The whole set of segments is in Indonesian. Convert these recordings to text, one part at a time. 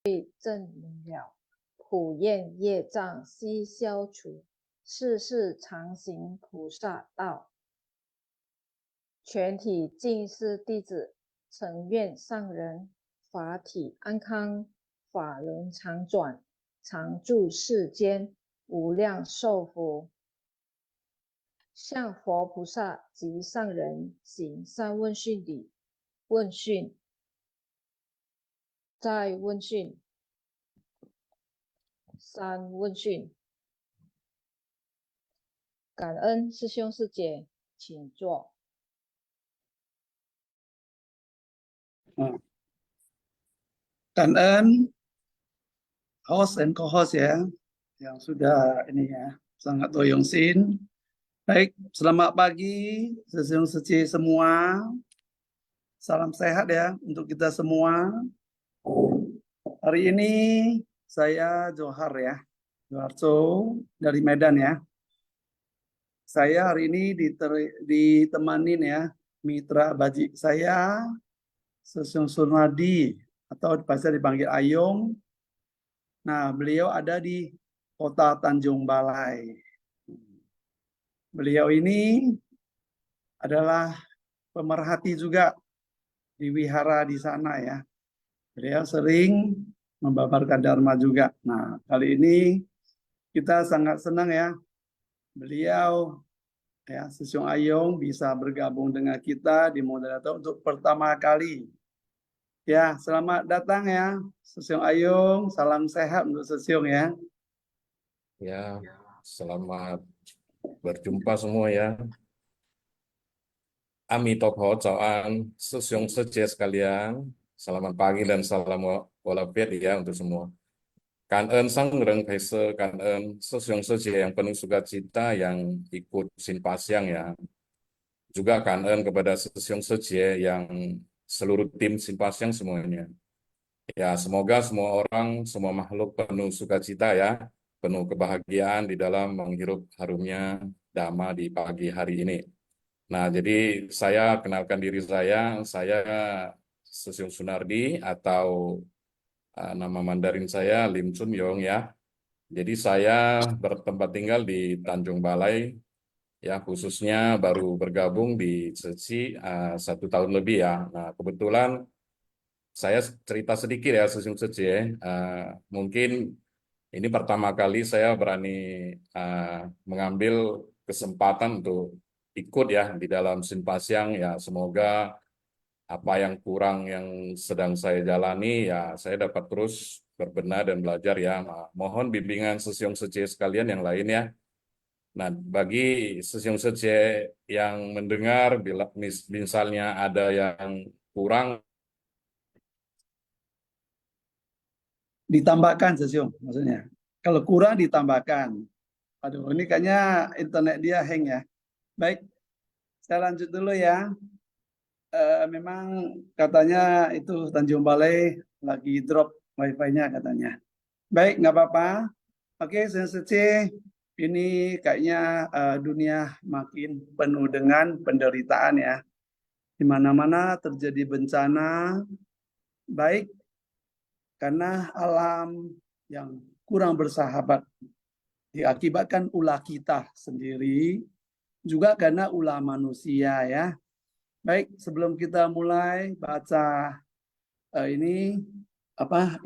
证明了，普愿业障悉消除，世世常行菩萨道。全体净师弟子诚愿上人法体安康，法轮常转，常住世间，无量寿福。向佛菩萨及上人行三问讯礼。问讯：在问讯三问讯，感恩师兄师姐，请坐。感恩host and co-host ya, yang sudah ini ya, sangat doyongsin. Baik, selamat pagi sesiung seci semua. Salam sehat ya untuk kita semua. Hari ini saya Johar ya, Joharso dari Medan ya. Saya hari ini ditemanin ya mitra baji saya, Sesiung Sunardi atau biasa dipanggil Ayung. Nah, beliau ada di kota Tanjung Balai. Beliau ini adalah pemerhati juga di wihara di sana ya. Beliau sering membabarkan dharma juga. Nah, kali ini kita sangat senang ya. Beliau ya, Sesiung Ayung bisa bergabung dengan kita di moderator untuk pertama kali. Ya, selamat datang ya, Sesiung Ayung. Salam sehat untuk Sesiung ya. Ya, selamat berjumpa semua ya. Amitofo Coan, Sesiung Sece sekalian. Selamat pagi dan salam walafiat ya untuk semua. Kangen Sangreng Kaise, kangen Sesiung Sece yang penuh sukacita yang ikut Sinpasyang ya. Juga kangen kepada Sesiung Sece yang seluruh tim Sinpasyang semuanya. Ya, semoga semua orang, semua makhluk penuh sukacita ya, penuh kebahagiaan di dalam menghirup harumnya Dhamma di pagi hari ini. Nah, jadi saya kenalkan diri saya Sesiung Sunardi atau nama Mandarin saya Lim Chun Yong ya. Jadi saya bertempat tinggal di Tanjung Balai ya, khususnya baru bergabung di Seci 1 tahun lebih ya. Nah, kebetulan saya cerita sedikit ya Sesiung Seci ya. Mungkin ini pertama kali saya berani mengambil kesempatan untuk ikut ya di dalam Sinpasyang ya. Semoga apa yang kurang yang sedang saya jalani ya saya dapat terus berbenah dan belajar ya. Mohon bimbingan Sesiung Seci sekalian yang lain ya. Nah, bagi Sesiung Seci yang mendengar bila misalnya ada yang kurang, ditambahkan Sesiung maksudnya. Kalau kurang ditambahkan. Aduh, ini kayaknya internet dia hang ya. Baik, saya lanjut dulu ya. Memang katanya itu Tanjung Balai lagi drop wifi-nya katanya. Baik, nggak apa-apa. Oke, Sensei, ini kayaknya dunia makin penuh dengan penderitaan ya. Di mana-mana terjadi bencana, baik karena alam yang kurang bersahabat diakibatkan ulah kita sendiri, juga karena ulah manusia ya. Baik, sebelum kita mulai baca ini apa?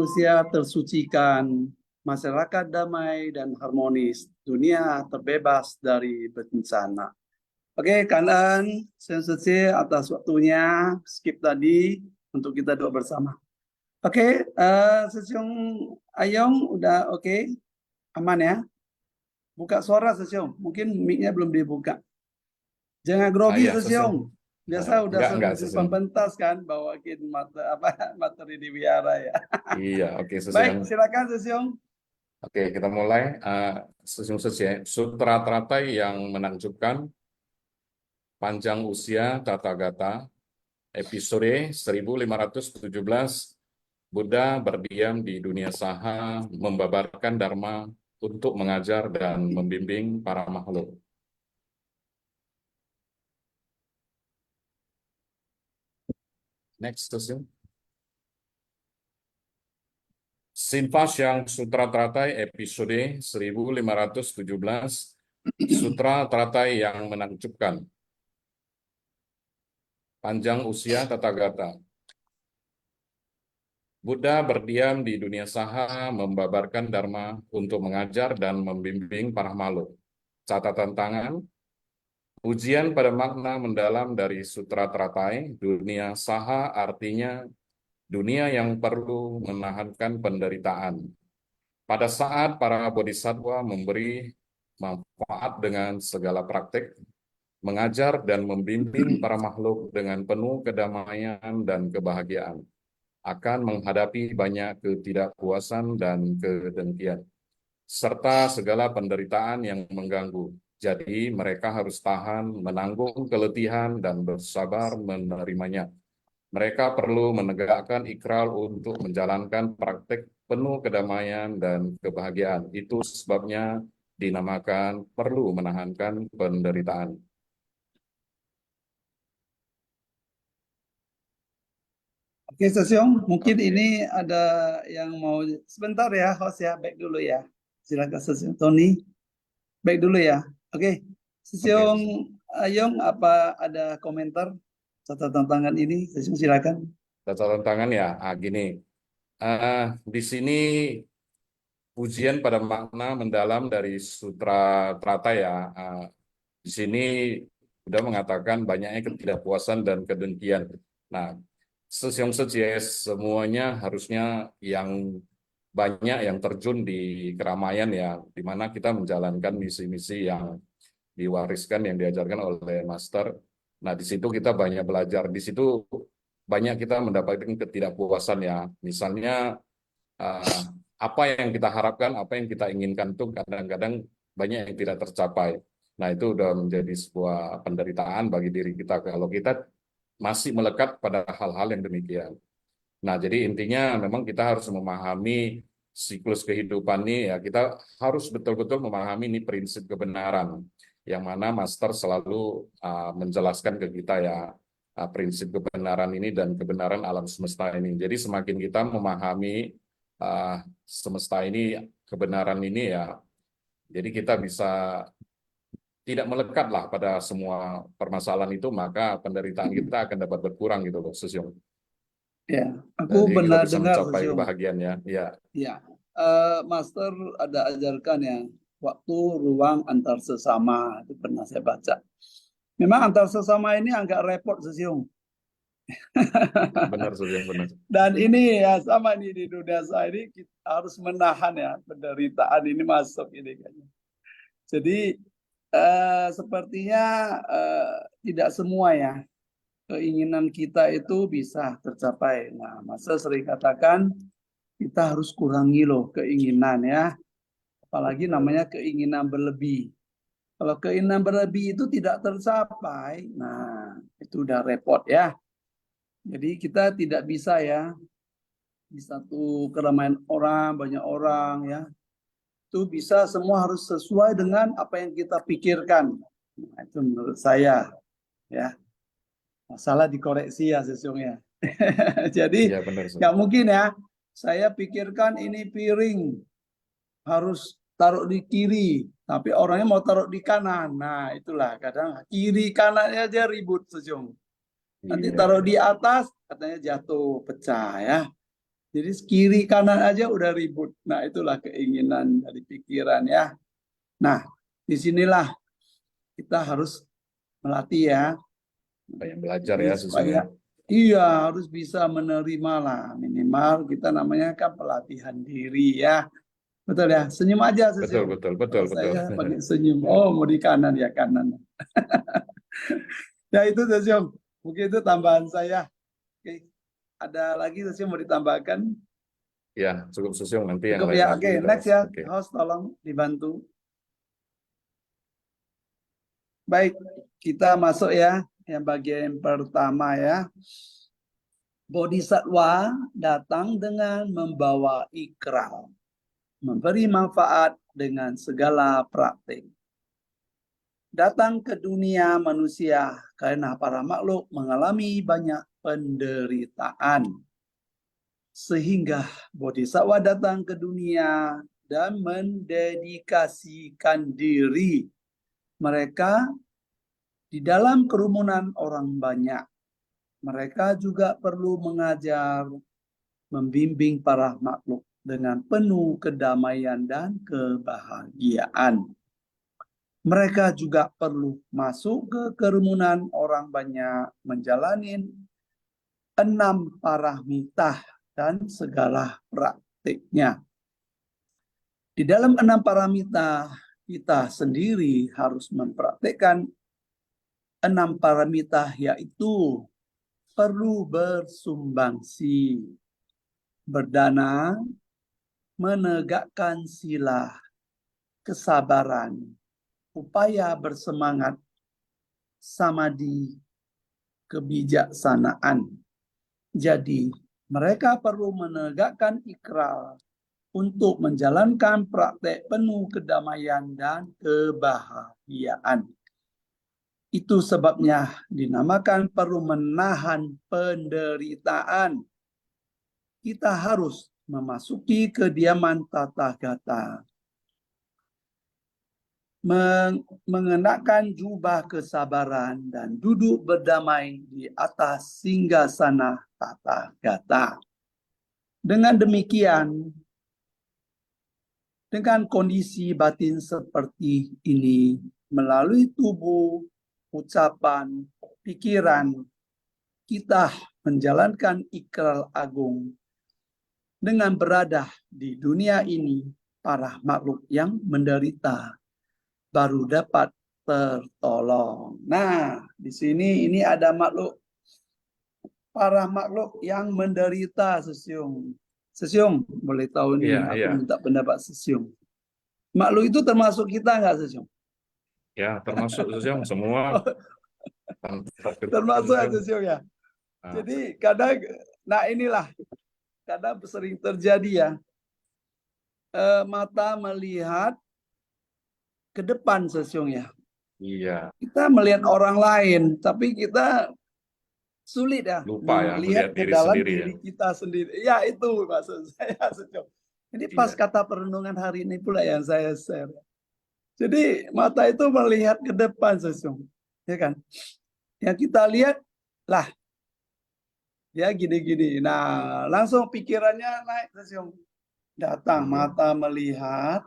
manusia tersucikan, masyarakat damai dan harmonis, dunia terbebas dari bencana. Oke, kanan, sensasi atas waktunya, skip tadi untuk kita doa bersama. Oke, Sesiong Ayong udah oke, aman ya? Buka suara Sesiong, mungkin mic-nya belum dibuka. Jangan grogi Iya, Sesiong. Biasa udah enggak sering Sesiong. pentas kan bawain materi di biara ya. Iya, oke Baik, Sesiong. silakan Sesiong. Oke, kita mulai. Sesiong saja. Sutra teratai yang menakjubkan, panjang usia Tathagata, episode 1517. Buddha berdiam di dunia saha, membabarkan dharma untuk mengajar dan membimbing para makhluk. Next, Sesiong. Sinpasyang Sutra Teratai episode 1517, Sutra Teratai yang menakjubkan, panjang usia Tathagata. Buddha berdiam di dunia saha, membabarkan dharma untuk mengajar dan membimbing para makhluk. Catatan tangan, ujian pada makna mendalam dari Sutra Teratai, dunia saha artinya dunia yang perlu menahankan penderitaan. Pada saat para bodhisattva memberi manfaat dengan segala praktik, mengajar dan membimbing para makhluk dengan penuh kedamaian dan kebahagiaan, akan menghadapi banyak ketidakpuasan dan kedengkian, serta segala penderitaan yang mengganggu. Jadi mereka harus tahan, menanggung keletihan, dan bersabar menerimanya. Mereka perlu menegakkan ikrar untuk menjalankan praktik penuh kedamaian dan kebahagiaan. Itu sebabnya dinamakan perlu menahankan penderitaan. Oke, Sesiong, mungkin ini ada yang mau sebentar ya, host ya, back dulu ya. Silakan Sesiong Tony, back dulu ya. Oke, Sesiong Ayong, apa ada komentar catatan tangan ini? Sesiong silakan. Catatan tangan ya, gini. Di sini ujian pada makna mendalam dari Sutra Teratai ya. Di sini sudah mengatakan banyaknya ketidakpuasan dan kedengkian. Nah, Sesiong Sejes semuanya harusnya yang banyak yang terjun di keramaian ya, di mana kita menjalankan misi-misi yang diwariskan, yang diajarkan oleh Master. Nah, di situ kita banyak belajar. Di situ banyak kita mendapatkan ketidakpuasan ya. Misalnya apa yang kita harapkan, apa yang kita inginkan itu kadang-kadang banyak yang tidak tercapai. Nah, itu sudah menjadi sebuah penderitaan bagi diri kita kalau kita masih melekat pada hal-hal yang demikian. Nah, jadi intinya memang kita harus memahami siklus kehidupan ini ya, kita harus betul-betul memahami ini prinsip kebenaran yang mana Master selalu menjelaskan ke kita ya, prinsip kebenaran ini dan kebenaran alam semesta ini. Jadi semakin kita memahami semesta ini, kebenaran ini ya, jadi kita bisa tidak melekat lah pada semua permasalahan itu, maka penderitaan kita akan dapat berkurang gitu loh, Sesiong. Ya, aku Jadi kita benar bisa dengar mencapai Sesiong. kebahagiaannya. Ya, Ya, Master ada ajarkan ya, waktu ruang antar sesama, itu pernah saya baca. Memang antar sesama ini agak repot Sesiong. benar Sesiong, benar. Dan ini ya sama nih di dunia saya ini kita harus menahan ya penderitaan ini masuk ini kayaknya. Jadi sepertinya tidak semua ya keinginan kita itu bisa tercapai. Nah, Master sering katakan kita harus kurangi loh keinginan ya. Apalagi namanya keinginan berlebih. Kalau keinginan berlebih itu tidak tercapai, nah itu udah repot ya. Jadi kita tidak bisa ya di satu keramaian orang, banyak orang ya. Itu bisa semua harus sesuai dengan apa yang kita pikirkan. Nah, itu menurut saya ya. Masalah dikoreksi ya sesungguhnya. Jadi Iya, benar. nggak mungkin ya. Saya pikirkan ini piring harus taruh di kiri, tapi orangnya mau taruh di kanan. Nah, itulah kadang kiri kanannya aja ribut sejong. Nanti Iya, taruh di atas katanya jatuh, pecah ya. Jadi kiri kanan aja udah ribut. Nah, itulah keinginan dari pikiran ya. Nah, disinilah kita harus melatih ya. Banyak belajar Jadi ya supaya sesungguhnya. iya harus bisa menerima lah. Minimal kita namanya kan pelatihan diri ya. Betul ya. Senyum aja Betul, senyum. betul, betul, Kalau betul. saya pakai senyum. Oh, mau di kanan ya kanan. Ya itu senyum. Mungkin itu tambahan saya. Oke. Ada lagi senyum mau ditambahkan? Ya, cukup Susyung, nanti yang Cukup lain ya. lagi Oke, kita next ya. Oke. Host tolong dibantu. Baik, kita masuk ya. Yang bagian pertama ya. Bodhisattva datang dengan membawa ikrar, memberi manfaat dengan segala praktik. Datang ke dunia manusia karena para makhluk mengalami banyak penderitaan. Sehingga Bodhisattva datang ke dunia dan mendedikasikan diri mereka di dalam kerumunan orang banyak. Mereka juga perlu mengajar, membimbing para makhluk dengan penuh kedamaian dan kebahagiaan. Mereka juga perlu masuk ke kerumunan orang banyak, menjalani 6 paramitah dan segala praktiknya. Di dalam 6 paramitah, kita sendiri harus mempraktikkan 6 paramitah, yaitu perlu bersumbangsi, berdana, menegakkan sila, kesabaran, upaya bersemangat, samadhi, kebijaksanaan. Jadi, mereka perlu menegakkan ikrar untuk menjalankan praktek penuh kedamaian dan kebahagiaan. Itu sebabnya dinamakan perlu menahan penderitaan. Kita harus memasuki kediaman Tathagata, mengenakan jubah kesabaran dan duduk berdamai di atas singgasana Tathagata. Dengan demikian, dengan kondisi batin seperti ini, melalui tubuh, ucapan, pikiran, kita menjalankan ikrar agung. Dengan berada di dunia ini, para makhluk yang menderita baru dapat tertolong. Nah, di sini ini ada makhluk, para makhluk yang menderita, Sesyung. Sesyung, boleh tahu nih, aku minta pendapat Sesyung. Makhluk itu termasuk kita nggak, Sesyung? Ya, termasuk Susyung semua. Termasuk Sesyung ya. Jadi kadang, nah inilah, kadang sering terjadi ya, mata melihat ke depan, Sesyung ya. Iya. Kita melihat orang lain, tapi kita sulit ya Lupa ya melihat melihat ke diri dalam sendiri diri ya. kita sendiri. Ya itu maksud saya, Sesyung. Ini pas kata perenungan hari ini pula yang saya share. Jadi mata itu melihat ke depan, Sesyung. Ya kan? Yang kita lihat, lah, ya gini-gini. Nah, langsung pikirannya naik, Sesyung. Datang, mata melihat,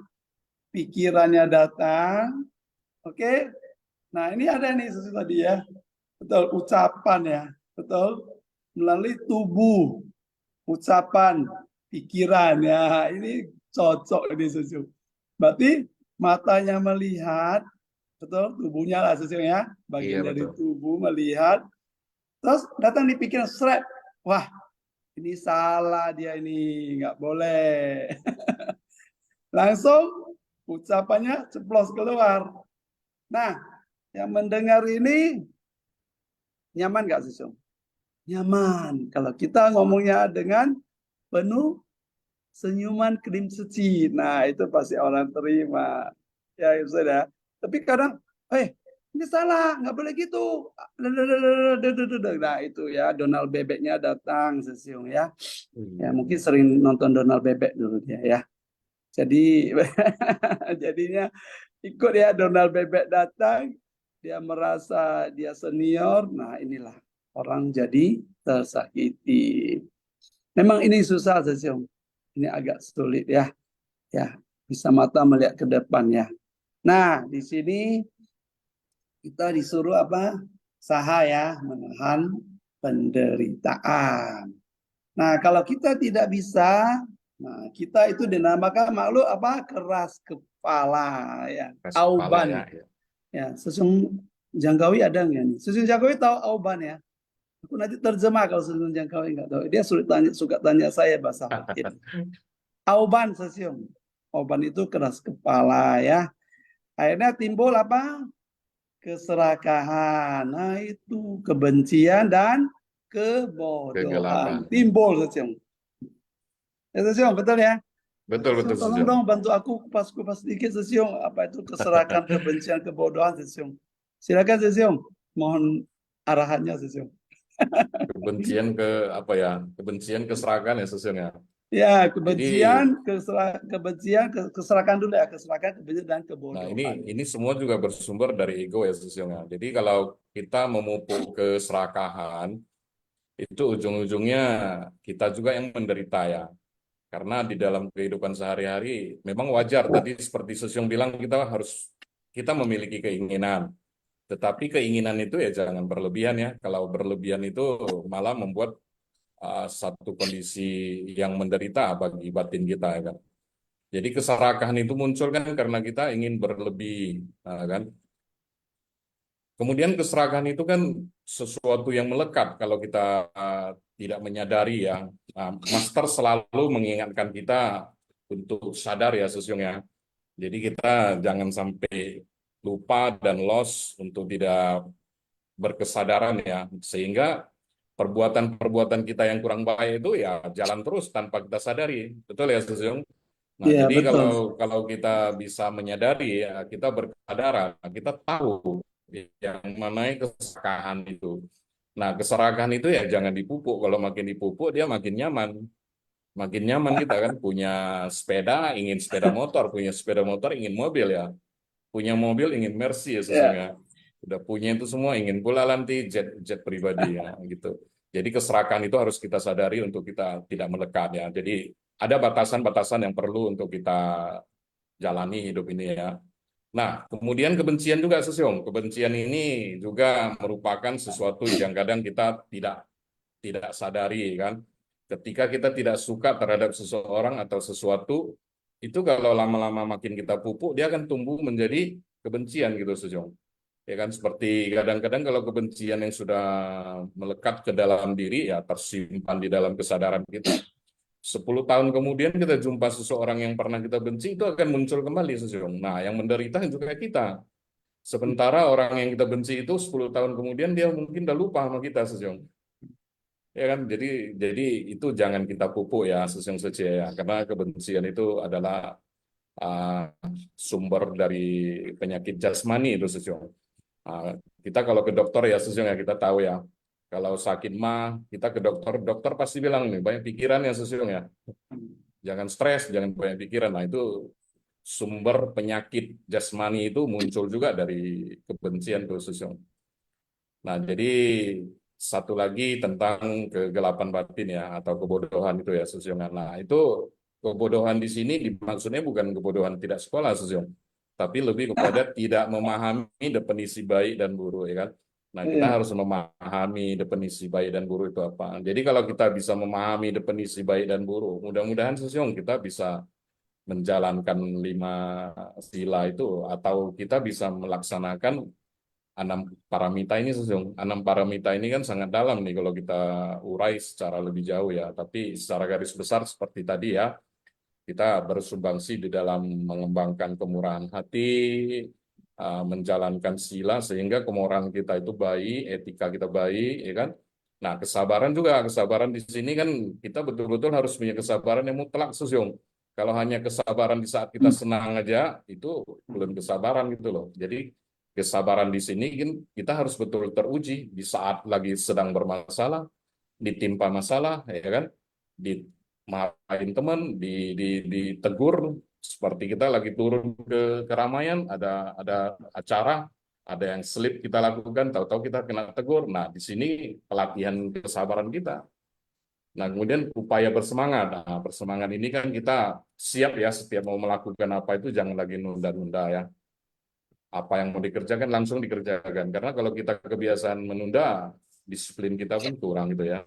pikirannya datang. Oke. Nah, ini ada nih sesuatu tadi ya. Betul, ucapan ya. Betul. Melalui tubuh, ucapan, pikiran ya. Ini cocok ini Sesyung. Berarti matanya melihat, betul, tubuhnya lah Sesyung ya. Bagian dari tubuh melihat. Terus datang di pikiran, seret. Wah, ini salah dia ini, nggak boleh. Langsung ucapannya ceplos keluar. Nah, yang mendengar ini nyaman nggak, Sesyung? Nyaman. Kalau kita ngomongnya dengan penuh senyuman krim suci, nah itu pasti orang terima. Ya, sudah. Tapi kadang, ini salah, nggak boleh gitu. Nah itu ya, Donald Bebeknya datang, Sesyung ya. Ya mungkin sering nonton Donald Bebek dulu dia ya. Jadi jadinya ikut ya, Donald Bebek datang, dia merasa dia senior. Nah inilah orang jadi tersakiti. Memang ini susah, Sesiong. Ini agak sulit ya. Ya, bisa mata melihat ke depan ya. Nah, di sini kita disuruh apa? Saha ya, menahan penderitaan. Nah, kalau kita tidak bisa, nah kita itu dinamakan makhluk apa? Keras kepala ya. Keras kepala ya. Auban. Ya, Sesung Jangkawi ada nggak nih? Sesung Jangkawi tahu Auban ya? Aku nanti terjemah kalau Sesung Jangkawi nggak tahu. Dia suka tanya saya bahasa Hokkien. Auban Sesung. Auban itu keras kepala ya. Akhirnya timbul apa? Keserakahan. Nah, itu kebencian dan kebodohan. Kegelapan. Timbul Sesung. Ya, Sesiong, betul ya? Betul, betul, Sesiong, tolong Sesiong. dong bantu aku kupas-kupas sedikit, Sesiong. Apa itu keserakan, kebencian, kebodohan, Sesiong? Silakan, Sesiong. Mohon arahannya, Sesiong. Kebencian ke apa ya? Kebencian keserakahan ya, Sesiong ya. Ya, Jadi, keserakan dulu ya, keserakan, kebencian, dan nah kebodohan. ini semua juga bersumber dari ego ya, Sesiong ya. Jadi kalau kita memupuk keserakahan, itu ujung-ujungnya kita juga yang menderita ya. Karena di dalam kehidupan sehari-hari memang wajar tadi seperti Sesiong bilang kita memiliki keinginan. Tetapi keinginan itu ya jangan berlebihan ya. Kalau berlebihan itu malah membuat satu kondisi yang menderita bagi batin kita ya kan. Jadi keserakahan itu muncul kan karena kita ingin berlebih kan. Kemudian keserakahan itu kan sesuatu yang melekat kalau kita tidak menyadari ya. Master selalu mengingatkan kita untuk sadar ya Sesiong ya. Jadi kita jangan sampai lupa dan lost untuk tidak berkesadaran ya. Sehingga perbuatan-perbuatan kita yang kurang baik itu ya jalan terus tanpa kita sadari. Betul ya Sesiong? Nah, Ya, jadi betul. kalau kita bisa menyadari ya, kita berkesadaran, kita tahu yang mana keserakahan itu. Nah, keserakahan itu ya jangan dipupuk. Kalau makin dipupuk dia makin nyaman. Makin nyaman kita kan punya sepeda, ingin sepeda motor, punya sepeda motor ingin mobil ya. Punya mobil ingin Mercy ya Ya, sesungguhnya. Udah punya itu semua ingin pula nanti jet pribadi ya gitu. Jadi keserakahan itu harus kita sadari untuk kita tidak melekat ya. Jadi ada batasan-batasan yang perlu untuk kita jalani hidup ini ya. Nah, kemudian kebencian juga Sesiong. Kebencian ini juga merupakan sesuatu yang kadang kita tidak sadari kan. Ketika kita tidak suka terhadap seseorang atau sesuatu, itu kalau lama-lama makin kita pupuk, dia akan tumbuh menjadi kebencian gitu Sejong. Ya kan seperti kadang-kadang kalau kebencian yang sudah melekat ke dalam diri ya tersimpan di dalam kesadaran kita. 10 tahun kemudian kita jumpa seseorang yang pernah kita benci itu akan muncul kembali Sejong. Nah, yang menderita juga kita. Sementara orang yang kita benci itu 10 tahun kemudian dia mungkin udah lupa sama kita Sejong. Ya kan, jadi itu jangan kita pupuk ya Sesiong Sece ya, karena kebencian itu adalah uh, sumber dari penyakit jasmani itu Sesiong. Kita kalau ke dokter ya Sesiong ya kita tahu ya, kalau sakit mah kita ke dokter, dokter pasti bilang nih banyak pikiran ya Sesiong ya, jangan stres, jangan banyak pikiran. Nah itu sumber penyakit jasmani itu muncul juga dari kebencian tuh Sesiong. Nah, jadi satu lagi tentang kegelapan batin ya atau kebodohan itu ya Susyong. Nah, itu kebodohan di sini maksudnya bukan kebodohan tidak sekolah Susyong, tapi lebih kepada tidak memahami definisi baik dan buruk ya kan. Nah, kita ya. harus memahami definisi baik dan buruk itu apa. Jadi kalau kita bisa memahami definisi baik dan buruk, mudah-mudahan Susyong kita bisa menjalankan 5 sila itu atau kita bisa melaksanakan 6 paramita ini Sesung. 6 paramita ini kan sangat dalam nih kalau kita urai secara lebih jauh ya. Tapi secara garis besar seperti tadi ya, kita bersumbangsi di dalam mengembangkan kemurahan hati, menjalankan sila sehingga kemurahan kita itu baik, etika kita baik, ya kan? Nah, kesabaran juga, kesabaran di sini kan kita betul-betul harus punya kesabaran yang mutlak, Sesung. Kalau hanya kesabaran di saat kita senang aja, itu belum kesabaran gitu loh. Jadi kesabaran di sini kan kita harus betul teruji di saat lagi sedang bermasalah, ditimpa masalah, ya kan? Dimarahin teman, ditegur, seperti kita lagi turun ke keramaian, ada acara, ada yang slip kita lakukan, tahu-tahu kita kena tegur. Nah, di sini pelatihan kesabaran kita. Nah, kemudian upaya bersemangat. Nah, bersemangat ini kan kita siap ya setiap mau melakukan apa itu jangan lagi nunda-nunda ya. Apa yang mau dikerjakan langsung dikerjakan. Karena kalau kita kebiasaan menunda, disiplin kita pun kurang gitu ya.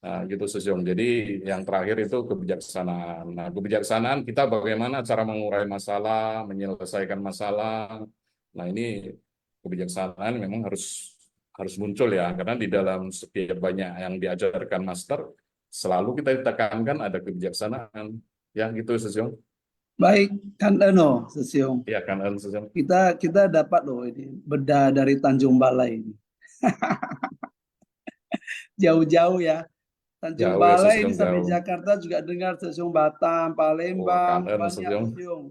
Nah, gitu Susyong. Jadi yang terakhir itu kebijaksanaan. Nah, kebijaksanaan kita bagaimana cara mengurai masalah, menyelesaikan masalah. Nah, ini kebijaksanaan memang harus muncul ya, karena di dalam setiap banyak yang diajarkan master selalu kita ditekankan ada kebijaksanaan. Ya, gitu Susyong. Baik, kan Sesiong. Ya kan, Susyong. Kita dapat loh ini beda dari Tanjung Balai ini. Jauh-jauh ya. Tanjung Jauh ya Balai ini Susyong, sampai jauh. Jakarta juga dengar Sesiong, Batam, Wah, kan Palembang, banyak Susyong. Sesiong.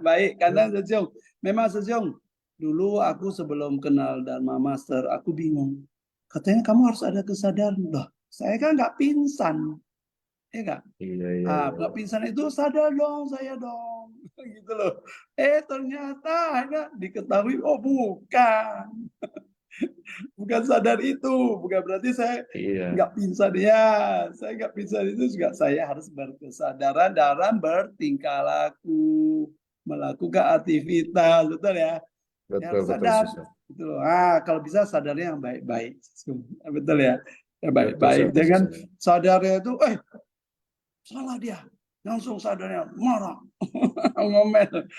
Baik, karena Sesiong. Memang Sesiong, dulu aku sebelum kenal Dharma Master, aku bingung. Katanya kamu harus ada kesadaran. Loh, saya kan nggak pingsan. Ya nggak? Iya, iya, iya. Nggak pingsan itu sadar dong, saya dong. Gitu loh. Ternyata hanya diketahui, oh bukan. Bukan sadar itu, bukan berarti saya Iya, nggak pingsan ya. Saya nggak pingsan itu juga saya harus berkesadaran dalam bertingkah laku, melakukan aktivitas, betul ya. Ya betul, harus betul sadar, Susyong. gitu loh. Kalau bisa sadarnya yang baik-baik, betul ya. Ya Betul baik-baik. sekali Jangan Susyong. sadarnya itu, salah dia, langsung sadarnya marah, ngomel.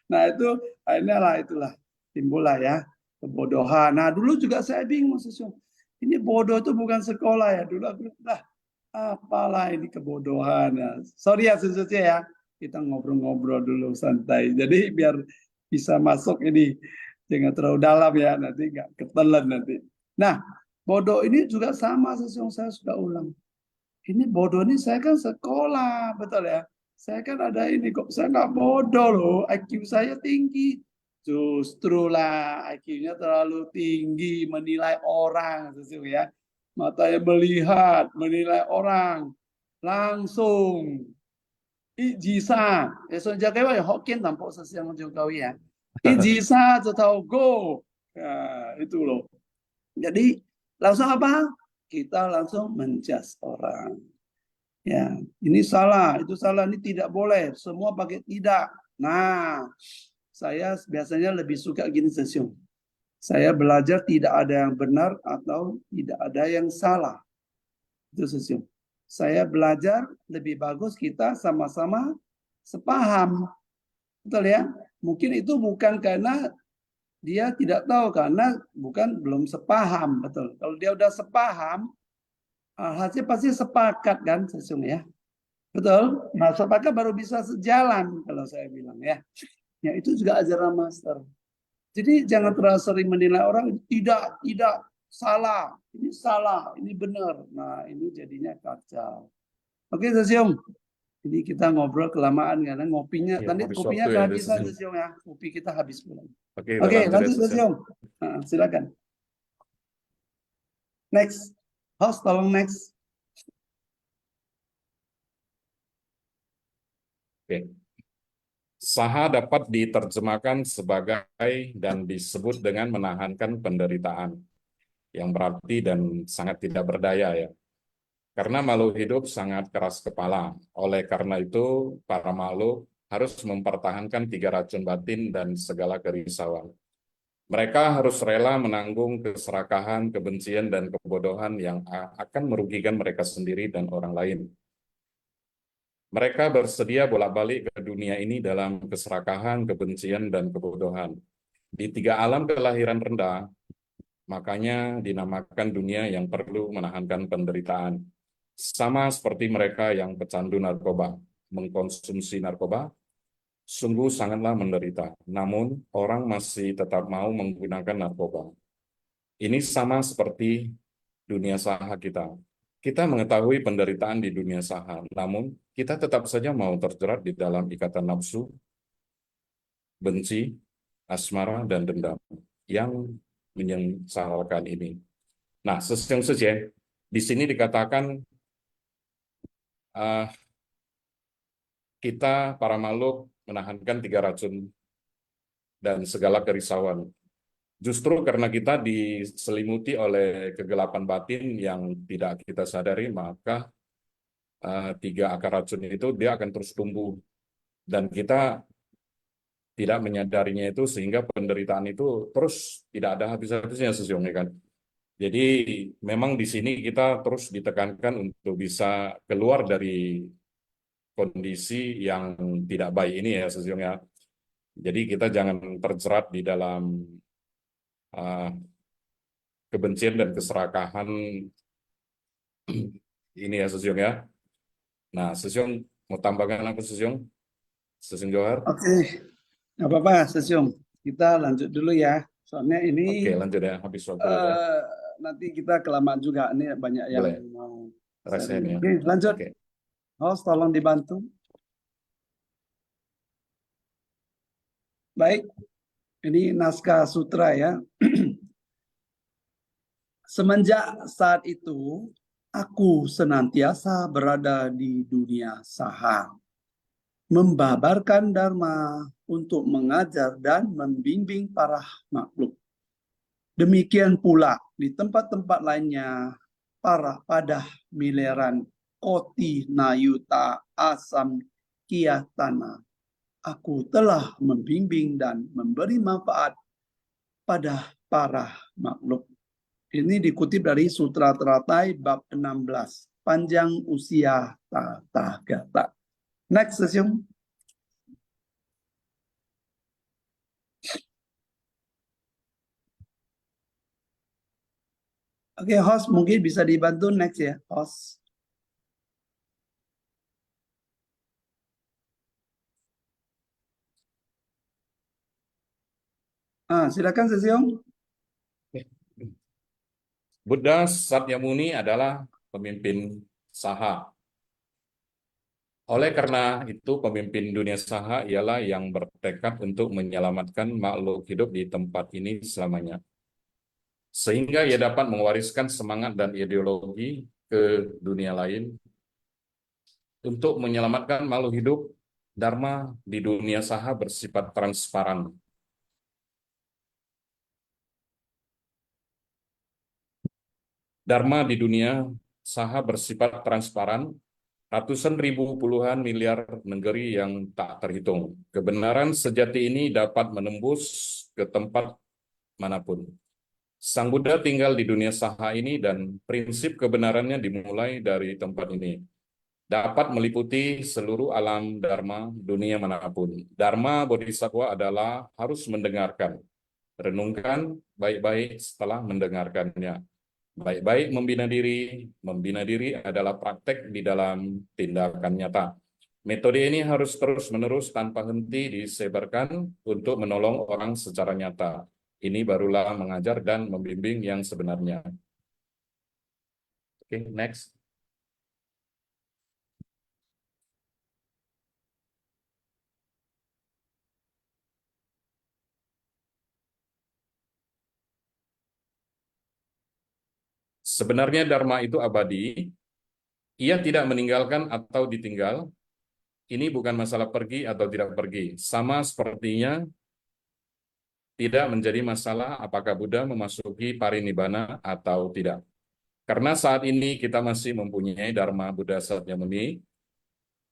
Nah itu akhirnya lah itulah timbul lah ya kebodohan. Nah dulu juga saya bingung sesungguhnya. Ini bodoh itu bukan sekolah ya. Dulu aku bilang, lah apalah ini kebodohan ya. Sorry ya sesungguhnya ya. Kita ngobrol-ngobrol dulu santai. Jadi biar bisa masuk ini. Jangan terlalu dalam ya. Nanti nggak ketelan nanti. Nah bodoh ini juga sama sesungguhnya saya sudah ulang. Ini bodoh ini saya kan sekolah, betul ya. Saya kan ada ini kok, saya nggak bodoh loh, IQ saya tinggi. Justru lah IQ-nya terlalu tinggi, menilai orang, sesungguhnya ya. Matanya melihat, menilai orang, langsung. Ijisa, so jaga ya Hokkien tampok sesiang Jokowi ya. Ijisa atau go, nah, itu loh. Jadi langsung apa? Kita langsung menjudge orang. Ya, ini salah, itu salah, ini tidak boleh. Semua pakai tidak. Nah, saya biasanya lebih suka gini sesium. Saya belajar tidak ada yang benar atau tidak ada yang salah. Itu sesium. Saya belajar lebih bagus kita sama-sama sepaham. Betul ya? Mungkin itu bukan karena dia tidak tahu, karena bukan belum sepaham. Betul. Kalau dia udah sepaham, hasil pasti sepakat kan sesium ya. Betul. Nah, sepakat baru bisa sejalan kalau saya bilang ya. Ya itu juga ajaran master. Jadi jangan terlalu sering menilai orang, tidak salah, ini benar. Nah, ini jadinya kacau. Oke, Sesium. Jadi kita ngobrol kelamaan karena ngopinya Iya, tadi habis kopinya waktu ya, kehabisan Susyong. Sesium ya. Kopi kita habis pulang. Oke, kita Oke, lanjut ya, lanjut Susyong. Sesium. Silakan. Next. Host tolong next. Oke. Saha dapat diterjemahkan sebagai dan disebut dengan menahankan penderitaan, yang berarti dan sangat tidak berdaya ya. Karena makhluk hidup sangat keras kepala. Oleh karena itu, para makhluk harus mempertahankan tiga racun batin dan segala kerisauan. Mereka harus rela menanggung keserakahan, kebencian, dan kebodohan yang akan merugikan mereka sendiri dan orang lain. Mereka bersedia bolak-balik ke dunia ini dalam keserakahan, kebencian, dan kebodohan. Di tiga alam kelahiran rendah, makanya dinamakan dunia yang perlu menahankan penderitaan. Sama seperti mereka yang pecandu narkoba, mengkonsumsi narkoba, sungguh sangatlah menderita. Namun, orang masih tetap mau menggunakan narkoba. Ini sama seperti dunia saha kita. Kita mengetahui penderitaan di dunia saha, namun kita tetap saja mau terjerat di dalam ikatan nafsu, benci, asmara, dan dendam yang menyengsarakan ini. Nah, sesung saja, di sini dikatakan kita para makhluk menahankan tiga racun dan segala kerisauan. Justru karena kita diselimuti oleh kegelapan batin yang tidak kita sadari, maka tiga akar racun itu dia akan terus tumbuh. Dan kita tidak menyadarinya itu sehingga penderitaan itu terus tidak ada habis-habisnya sesungguhnya kan. Jadi memang di sini kita terus ditekankan untuk bisa keluar dari kondisi yang tidak baik ini ya sesungguhnya. Jadi kita jangan terjerat di dalam uh, kebencian dan keserakahan ini ya Sesiong ya. Nah, Sesiong mau tambahkan apa Sesiong? Sesiong Johar? Oke, nggak apa-apa, Sesiong. Kita lanjut dulu ya. Soalnya Oke, ini lanjut ya. Habis waktu ya. nanti kita kelamaan juga. Ini banyak yang Boleh. mau Rasain sharing. ya. Oke, lanjut. Oke. Host, tolong dibantu. Baik, ini naskah sutra ya. Semenjak saat itu, aku senantiasa berada di dunia saha, membabarkan dharma untuk mengajar dan membimbing para makhluk. Demikian pula di tempat-tempat lainnya, pada mileran Koti Nayuta Asam Kiatana, aku telah membimbing dan memberi manfaat pada para makhluk. Ini dikutip dari Sutra Teratai bab 16, panjang usia Tathagata. Next session. Oke, host mungkin bisa dibantu next ya, host. Silakan Sesiong. Buddha Sakyamuni adalah pemimpin saha. Oleh karena itu, pemimpin dunia saha ialah yang bertekad untuk menyelamatkan makhluk hidup di tempat ini selamanya. Sehingga ia dapat mewariskan semangat dan ideologi ke dunia lain untuk menyelamatkan makhluk hidup. Dharma di dunia saha bersifat transparan. Dharma di dunia saha bersifat transparan, ratusan ribu puluhan miliar negeri yang tak terhitung. Kebenaran sejati ini dapat menembus ke tempat manapun. Sang Buddha tinggal di dunia saha ini dan prinsip kebenarannya dimulai dari tempat ini. Dapat meliputi seluruh alam Dharma dunia manapun. Dharma Bodhisattva adalah harus mendengarkan. Renungkan baik-baik setelah mendengarkannya. Baik-baik membina diri adalah praktek di dalam tindakan nyata. Metode ini harus terus-menerus tanpa henti disebarkan untuk menolong orang secara nyata. Ini barulah mengajar dan membimbing yang sebenarnya. Oke, next. Sebenarnya Dharma itu abadi. Ia tidak meninggalkan atau ditinggal. Ini bukan masalah pergi atau tidak pergi. Sama sepertinya tidak menjadi masalah apakah Buddha memasuki parinibbana atau tidak. Karena saat ini kita masih mempunyai Dharma Buddha Sakyamuni,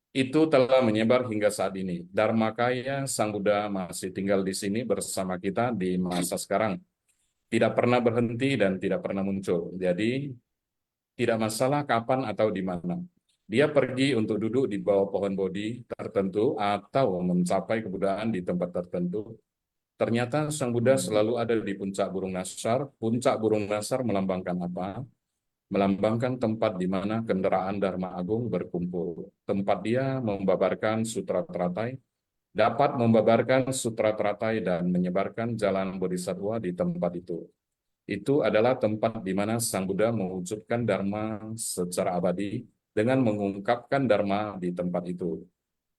itu telah menyebar hingga saat ini. Dharmakaya Sang Buddha masih tinggal di sini bersama kita di masa sekarang. Tidak pernah berhenti dan tidak pernah muncul. Jadi, tidak masalah kapan atau di mana. Dia pergi untuk duduk di bawah pohon bodhi tertentu atau mencapai kebuddhaan di tempat tertentu. Ternyata Sang Buddha selalu ada di puncak burung nasar. Puncak burung nasar melambangkan apa? Melambangkan tempat di mana kendaraan Dharma Agung berkumpul. Tempat dia membabarkan sutra teratai, dapat membabarkan sutra teratai dan menyebarkan jalan bodhisattva di tempat itu. Itu adalah tempat di mana Sang Buddha mewujudkan Dharma secara abadi dengan mengungkapkan Dharma di tempat itu.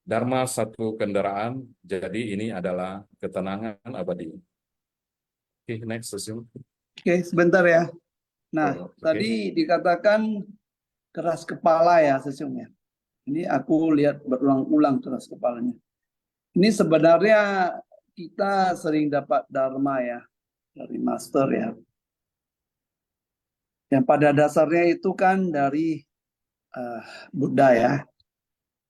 Dharma satu kendaraan, jadi ini adalah ketenangan abadi. Oke, next session. Oke, sebentar ya. Nah, Oke. tadi dikatakan keras kepala ya Sesiongnya. Ini aku lihat berulang-ulang keras kepalanya. Ini sebenarnya kita sering dapat Dharma ya. dari master ya. Yang pada dasarnya itu kan dari Buddha ya.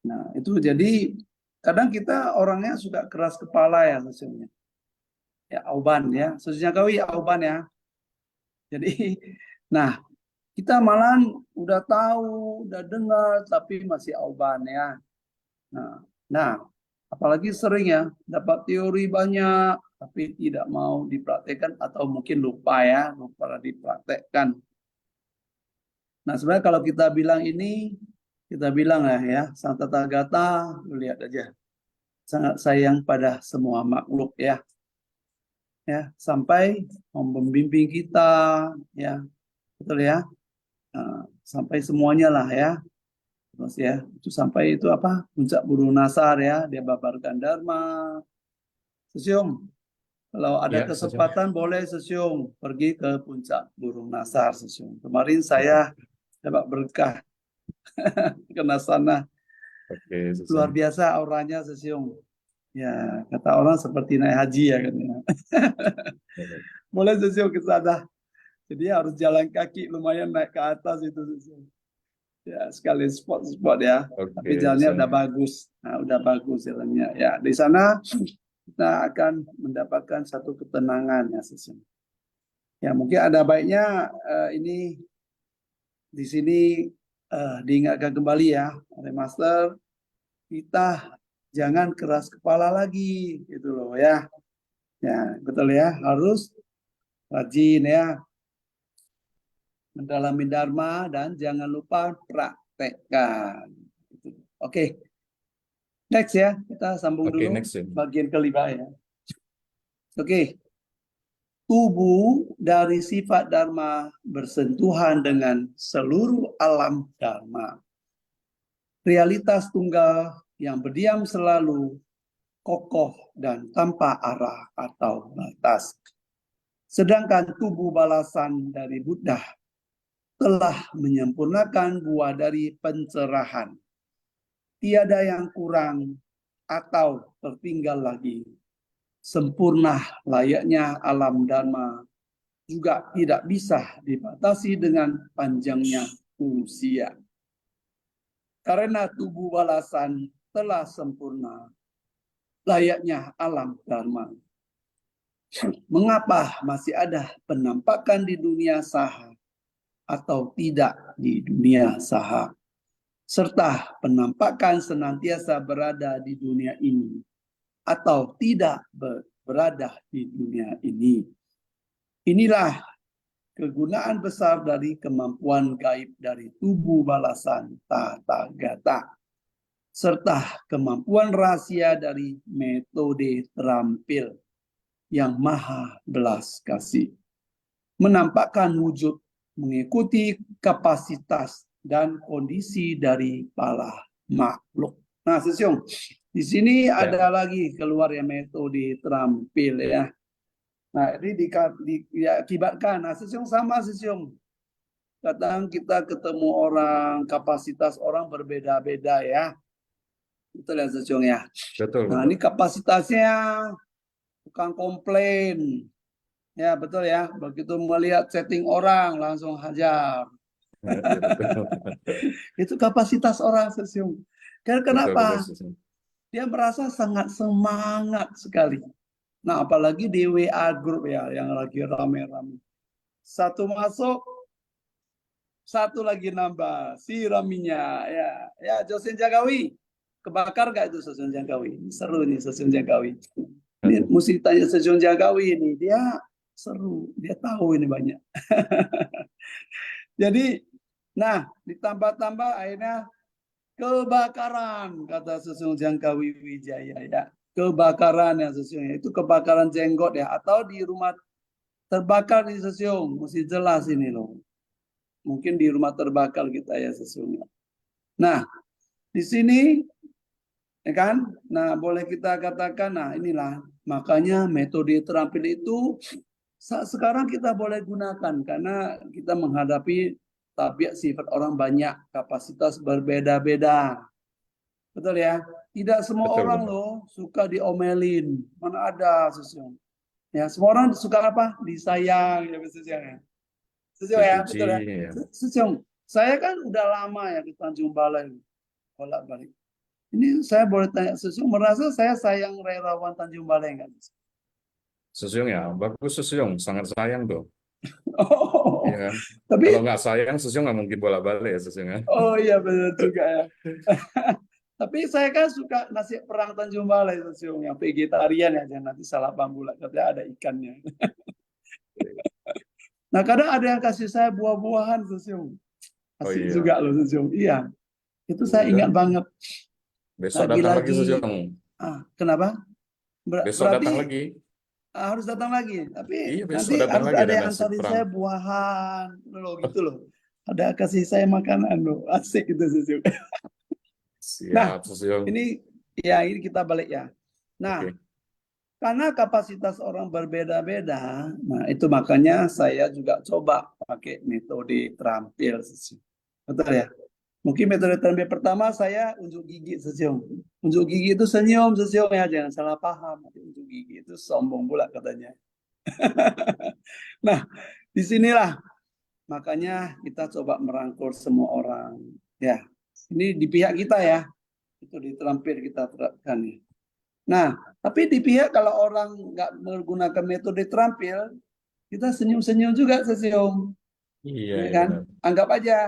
Nah, itu jadi kadang kita orangnya suka keras kepala ya sesungguhnya. Ya, auban ya. Sesungguhnya kawi auban ya. Jadi, nah, kita malah udah tahu, udah dengar, tapi masih auban ya. Nah, apalagi sering ya, dapat teori banyak, tapi tidak mau dipraktekkan atau mungkin lupa ya, lupa dipraktekkan. Nah, sebenarnya kalau kita bilang ini, kita bilang ya, Sang Tathagata, lihat aja, sangat sayang pada semua makhluk ya, sampai membimbing kita, ya, betul ya, sampai semuanya lah ya, terus ya, itu sampai itu apa, puncak burung nasar ya, dia babarkan dharma. Sesium, kalau ada Ya, Sesium. kesempatan boleh Sesium pergi ke puncak burung nasar Sesium. Kemarin saya dapat berkah kena sana. Oke, Luar Sesium. biasa auranya Sesium. Ya, kata orang seperti naik haji ya katanya. Boleh Sesium ke sana. Jadi harus jalan kaki lumayan naik ke atas itu Sesium. Ya, sekali spot-spot ya. Tapi Oke, jalannya Sesium. udah bagus. Nah, udah bagus jalannya. Ya, di sana kita akan mendapatkan satu ketenangan ya Sesium. Ya, mungkin ada baiknya ini di sini diingatkan kembali ya oleh Master, kita jangan keras kepala lagi gitu loh ya. Ya, betul ya, harus rajin ya mendalami dharma dan jangan lupa praktekkan. Oke. Next ya, kita sambung Oke, dulu next ya. bagian kelima ya. Oke. Tubuh dari sifat dharma bersentuhan dengan seluruh alam dharma. Realitas tunggal yang berdiam selalu kokoh dan tanpa arah atau batas. Sedangkan tubuh balasan dari Buddha telah menyempurnakan buah dari pencerahan. Tiada yang kurang atau tertinggal lagi. Sempurna layaknya alam dharma juga tidak bisa dibatasi dengan panjangnya usia. Karena tubuh balasan telah sempurna layaknya alam dharma. Mengapa masih ada penampakan di dunia saha atau tidak di dunia saha? Serta penampakan senantiasa berada di dunia ini atau tidak berada di dunia ini. Inilah kegunaan besar dari kemampuan gaib dari tubuh balasan Tathagata, serta kemampuan rahasia dari metode terampil yang maha belas kasih. Menampakkan wujud mengikuti kapasitas dan kondisi dari para makhluk. Nah, Sesiung, di sini ada lagi keluar ya metode terampil ya. Nah, ini diakibatkan. Nah, Sesiung sama Sesiung. Kadang kita ketemu orang, kapasitas orang berbeda-beda ya. Betul ya Sesiung ya. Betul, Nah, betul. ini kapasitasnya tukang komplain. Ya, betul ya. Begitu melihat setting orang langsung hajar. Ya, betul. Itu kapasitas orang Sesiung. Karena Betul, kenapa? betul, Sesium. Dia merasa sangat semangat sekali. Nah, apalagi di WA group ya, yang lagi rame-rame. Satu masuk, satu lagi nambah, si raminya. Ya, Josen Jagawi. Kebakar gak itu Josen Jagawi? Seru nih Josen Jagawi. Ini mesti tanya Josen Jagawi ini. Dia seru, dia tahu ini banyak. Jadi, nah, ditambah-tambah akhirnya kebakaran, kata Sesung Jangkawi Wijaya ya. Kebakaran ya Sesung, itu kebakaran jenggot ya. Atau di rumah terbakar di Sesung, mesti jelas ini loh. Mungkin di rumah terbakar kita ya Sesung. Nah, di sini ya kan, nah boleh kita katakan, nah inilah makanya metode terampil itu sekarang kita boleh gunakan karena kita menghadapi tabiat sifat orang banyak, kapasitas berbeda-beda. Betul ya? Tidak semua Betul, orang betul. loh suka diomelin. Mana ada Sesiung. Ya, semua orang suka apa? Disayang ya Sesiong ya. Sesiong ya, Dipuji, betul ya. ya. Sesiong, saya kan udah lama ya di Tanjung Balai, bolak-balik. Ini saya boleh tanya Sesiong, merasa saya sayang relawan Tanjung Balai nggak? Sesiong ya, bagus Sesiong, sangat sayang tuh. Iya Oh, kan? tapi Kalau nggak sayang, Sesiong nggak mungkin bola-balik ya Sesiong ya. oh iya benar juga ya. Tapi saya kan suka nasi perang Tanjung Balai Sesiong yang vegetarian ya, jangan nanti salah paham pula katanya ada ikannya. Nah kadang ada yang kasih saya buah-buahan Sesiong. Oh Asik iya, juga loh Sesiong. Iya, itu saya udah. ingat banget. Besok datang lagi Lagi-lagi, Sesiong. kenapa? Besok Berarti datang lagi. harus datang lagi. Tapi Iya, besok nanti datang harus lagi ada ada yang nasi antarin perang. saya buahan loh gitu loh. Ada kasih saya makanan loh. Asik gitu Sesiong. Nah, Siap, Sesiong. ini ya ini kita balik ya. Nah, Oke. karena kapasitas orang berbeda-beda, nah itu makanya saya juga coba pakai metode terampil Sesiong. Betul ya? Mungkin metode terampil pertama saya unjuk gigi Sesiong. Unjuk gigi itu senyum Sesiong ya, jangan salah paham. Unjuk gigi itu sombong pula katanya. Nah, disinilah makanya kita coba merangkul semua orang. Ya, ini di pihak kita ya, itu di terampil kita terapkan ya. Nah, tapi di pihak kalau orang nggak menggunakan metode terampil, kita senyum-senyum juga Sesiong, Iya, ya iya kan? benar. Anggap aja,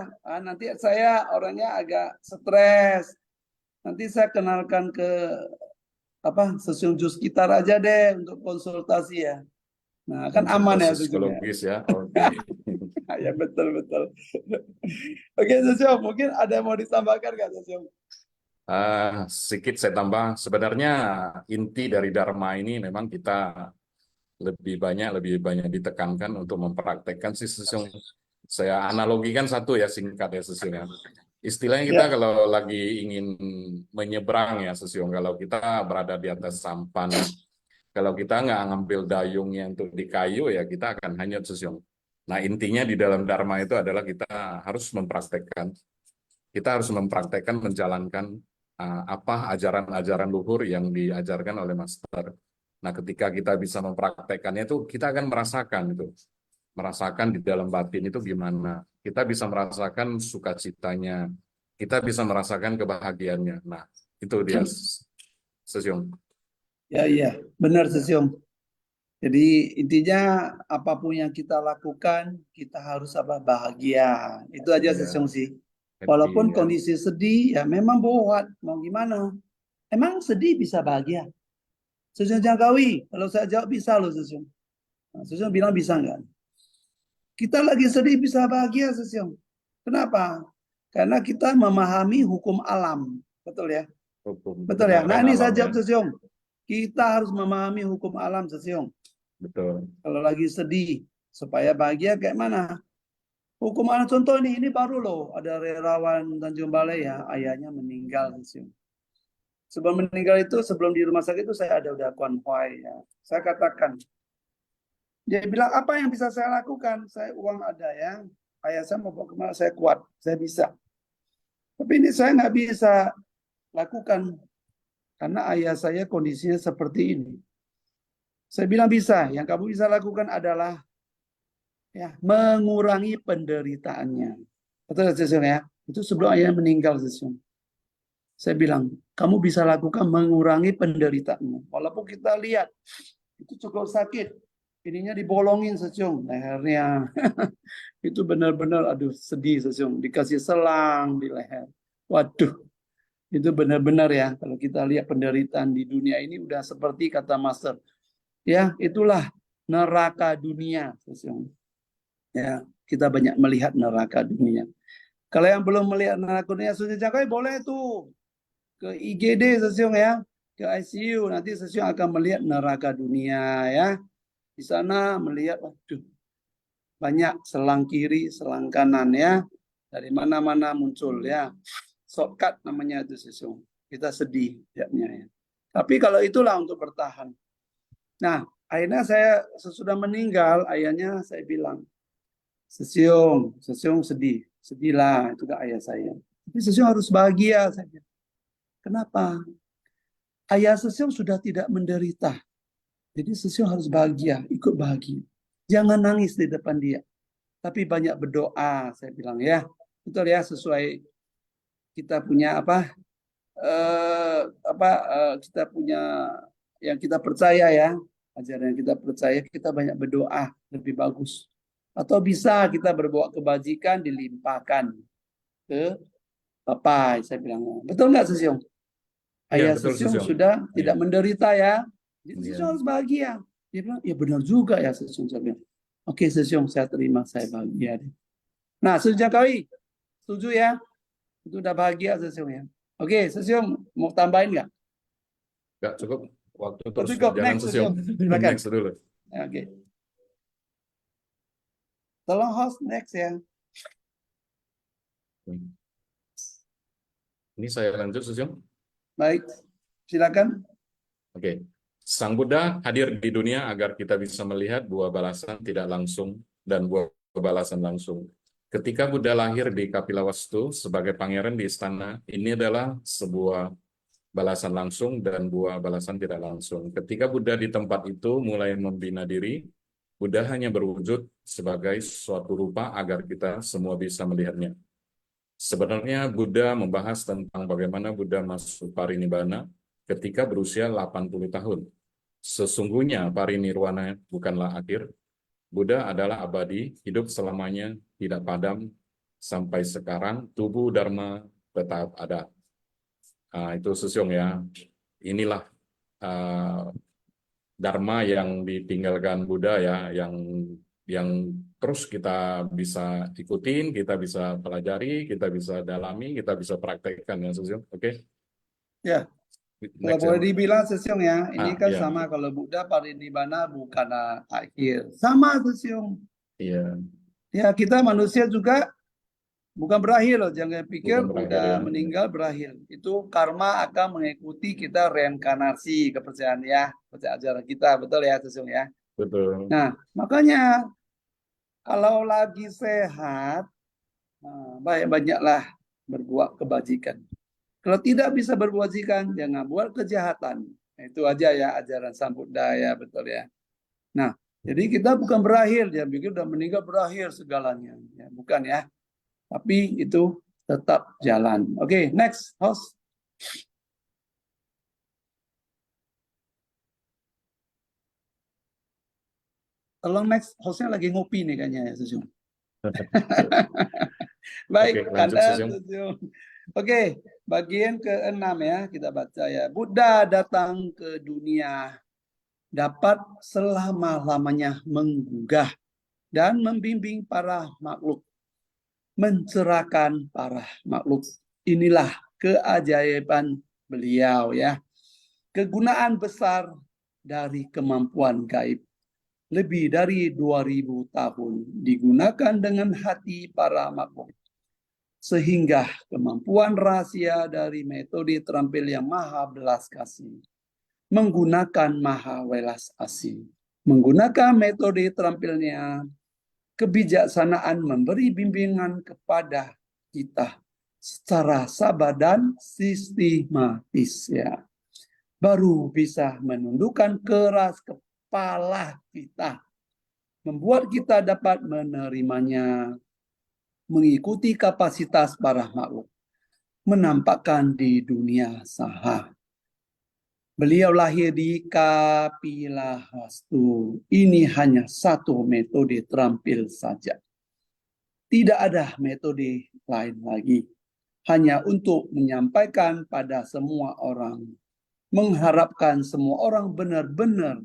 nanti saya orangnya agak stres, nanti saya kenalkan ke apa Sesiong Jus Gitar aja deh untuk konsultasi ya. Nah, kan aman Konsultasi ya Sesiong ya. psikologis ya. Oke. Ya betul betul. Oke Sesiong, mungkin ada yang mau ditambahkan nggak Sesiong? Sedikit saya tambah. Sebenarnya inti dari Dharma ini memang kita lebih banyak ditekankan untuk mempraktekkan sih Sesiong. Saya analogikan satu ya singkat ya Sesiong ya. Istilahnya kita Ya, kalau lagi ingin menyeberang ya Sesiong, kalau kita berada di atas sampan, kalau kita nggak ngambil dayungnya untuk di kayu ya kita akan hanyut Sesiong. Nah intinya di dalam Dharma itu adalah kita harus mempraktekkan menjalankan apa ajaran-ajaran luhur yang diajarkan oleh Master. Nah ketika kita bisa mempraktekkannya itu kita akan merasakan di dalam batin itu gimana. Kita bisa merasakan sukacitanya, kita bisa merasakan kebahagiaannya. Nah, itu dia Sesiong. ya, iya, benar Sesiong. Jadi intinya apapun yang kita lakukan, kita harus apa bahagia. Itu aja Ya, Sesiong sih. happy Walaupun ya. kondisi sedih, ya memang buat mau gimana. Emang sedih bisa bahagia? Sesiong Jangkawi, kalau saya jawab bisa loh Sesiong. Nah, Sesiong bilang bisa nggak? Kita lagi sedih bisa bahagia Sesiong. Kenapa? Karena kita memahami hukum alam. Betul ya? Hukum Betul ya? Nah kebenaran ini alam saya ya. jawab Sesiong. Kita harus memahami hukum alam Sesiong. Betul. Kalau lagi sedih, supaya bahagia kayak mana? Hukum alam contoh ini baru loh. Ada relawan Tanjung Balai ya, ayahnya meninggal Sesiong. Sebelum meninggal itu, sebelum di rumah sakit itu saya ada udah konvoy ya. Saya katakan, dia bilang apa yang bisa saya lakukan? Saya uang ada ya. Ayah saya mau bawa kemana? Saya kuat, saya bisa. Tapi ini saya nggak bisa lakukan karena ayah saya kondisinya seperti ini. Saya bilang bisa. Yang kamu bisa lakukan adalah ya mengurangi penderitaannya. Betul Sesiong ya? Itu sebelum ayah meninggal Sesiong. Saya bilang, kamu bisa lakukan mengurangi penderitaannya. Walaupun kita lihat itu cukup sakit. Ininya dibolongin Sesiong, lehernya. Itu benar-benar aduh sedih Sesiong. Dikasih selang di leher. Waduh, itu benar-benar ya. Kalau kita lihat penderitaan di dunia ini udah seperti kata Master. Ya, itulah neraka dunia Sesiong. Ya, kita banyak melihat neraka dunia. Kalau yang belum melihat neraka dunia, Sesiong Jangkai boleh tuh ke IGD Sesiong ya, ke ICU. Nanti Sesiong akan melihat neraka dunia ya. Di sana melihat, waduh, banyak selang kiri, selang kanan ya. Dari mana-mana muncul ya. Shortcut namanya itu Sesiong. Kita sedih ya. Tapi kalau itulah untuk bertahan. Nah, akhirnya saya sesudah meninggal, ayahnya saya bilang, Sesiong sedih. Sedihlah, itu kan ayah saya. Tapi Sesiong harus bahagia saja. Kenapa? Ayah Sesiong sudah tidak menderita. Jadi Sesiong harus bahagia, ikut bahagia. Jangan nangis di depan dia, tapi banyak berdoa, saya bilang ya. Betul ya, sesuai kita punya kita punya yang kita percaya ya, ajaran yang kita percaya, kita banyak berdoa, lebih bagus. Atau bisa kita berbuat kebajikan, dilimpahkan ke Bapak, saya bilang. Betul nggak Sesiong? Iya, Ayah betul Sesiong Sesiong. sudah Iya. tidak menderita ya. Jadi Iya. Sesiong harus bahagia. Dia bilang, ya benar juga ya Sesiong. Saya bilang, oke Sesiong, saya terima, saya bahagia. Nah, Sejakawi, setuju ya? Itu udah bahagia Sesiong ya. Oke, Sesiong mau tambahin nggak? Nggak cukup, waktu terus Cukup, berjalan next Sesiong. Sesiong. Silakan. Next dulu. Oke. Tolong host next ya. Ini saya lanjut Sesiong. Baik, silakan. Oke. Sang Buddha hadir di dunia agar kita bisa melihat buah balasan tidak langsung dan buah balasan langsung. Ketika Buddha lahir di Kapilawastu sebagai pangeran di istana, ini adalah sebuah balasan langsung dan buah balasan tidak langsung. Ketika Buddha di tempat itu mulai membina diri, Buddha hanya berwujud sebagai suatu rupa agar kita semua bisa melihatnya. Sebenarnya Buddha membahas tentang bagaimana Buddha masuk parinibbana ketika berusia 80 tahun. Sesungguhnya parinirwana bukanlah akhir. Buddha adalah abadi, hidup selamanya, tidak padam. Sampai sekarang tubuh Dharma tetap ada. Itu Sesiong ya. Inilah Dharma yang ditinggalkan Buddha ya, yang terus kita bisa ikutin, kita bisa pelajari, kita bisa dalami, kita bisa praktekkan ya Sesiong. Oke. Ya. Kalau Next boleh ya. dibilang Sesiong ya, ini kan Iya. sama kalau Buddha parinibbana bukan akhir. Sama Sesiong. Iya. Ya, kita manusia juga bukan berakhir loh. Jangan pikir Bukan berakhir udah ya. meninggal berakhir. Itu karma akan mengikuti kita reinkarnasi, kepercayaan ya, percaya ajaran kita. Betul ya Sesiong ya. Betul. Nah, makanya kalau lagi sehat, banyaklah berbuat kebajikan. Kalau tidak bisa berbuat kebajikan, jangan buat kejahatan. Itu aja ya ajaran Sang Buddha ya, betul ya. Nah, jadi kita bukan berakhir, jangan pikir udah meninggal berakhir segalanya. Ya, bukan ya. Tapi itu tetap jalan. Oke, next host. Tolong next, hostnya lagi ngopi nih kayaknya ya, Sesiong. Baik, Oke, lanjut Sesiong. Oke, bagian ke-6 ya, kita baca ya. Buddha datang ke dunia dapat selama-lamanya menggugah dan membimbing para makhluk, mencerahkan para makhluk. Inilah keajaiban beliau ya. Kegunaan besar dari kemampuan gaib. Lebih dari 2000 tahun digunakan dengan hati para makhluk. Sehingga kemampuan rahasia dari metode terampil yang maha belas kasih. Menggunakan maha welas asih. Menggunakan metode terampilnya, kebijaksanaan memberi bimbingan kepada kita secara sabar dan sistematis ya. Baru bisa menundukkan keras kepala kita, membuat kita dapat menerimanya, mengikuti kapasitas para makhluk, menampakkan di dunia saha. Beliau lahir di Kapilawastu. Ini hanya satu metode terampil saja. Tidak ada metode lain lagi. Hanya untuk menyampaikan pada semua orang. Mengharapkan semua orang benar-benar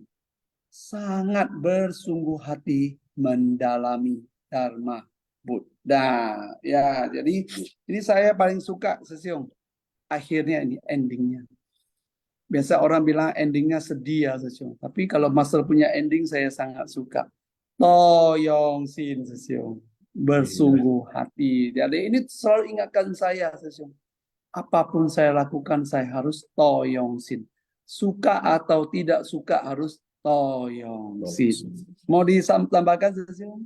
sangat bersungguh hati mendalami Dharma Buddha. Ya, jadi ini saya paling suka Sesiong. Akhirnya ini endingnya. Biasa orang bilang endingnya sedih ya Sesiong. Tapi kalau Master punya ending saya sangat suka. Toyong Sin Sesiong. Bersungguh hati. Jadi ini selalu ingatkan saya Sesiong. Apapun saya lakukan saya harus Toyong Sin. Suka atau tidak suka harus Toyong Sin. Mau ditambahkan Sesiong?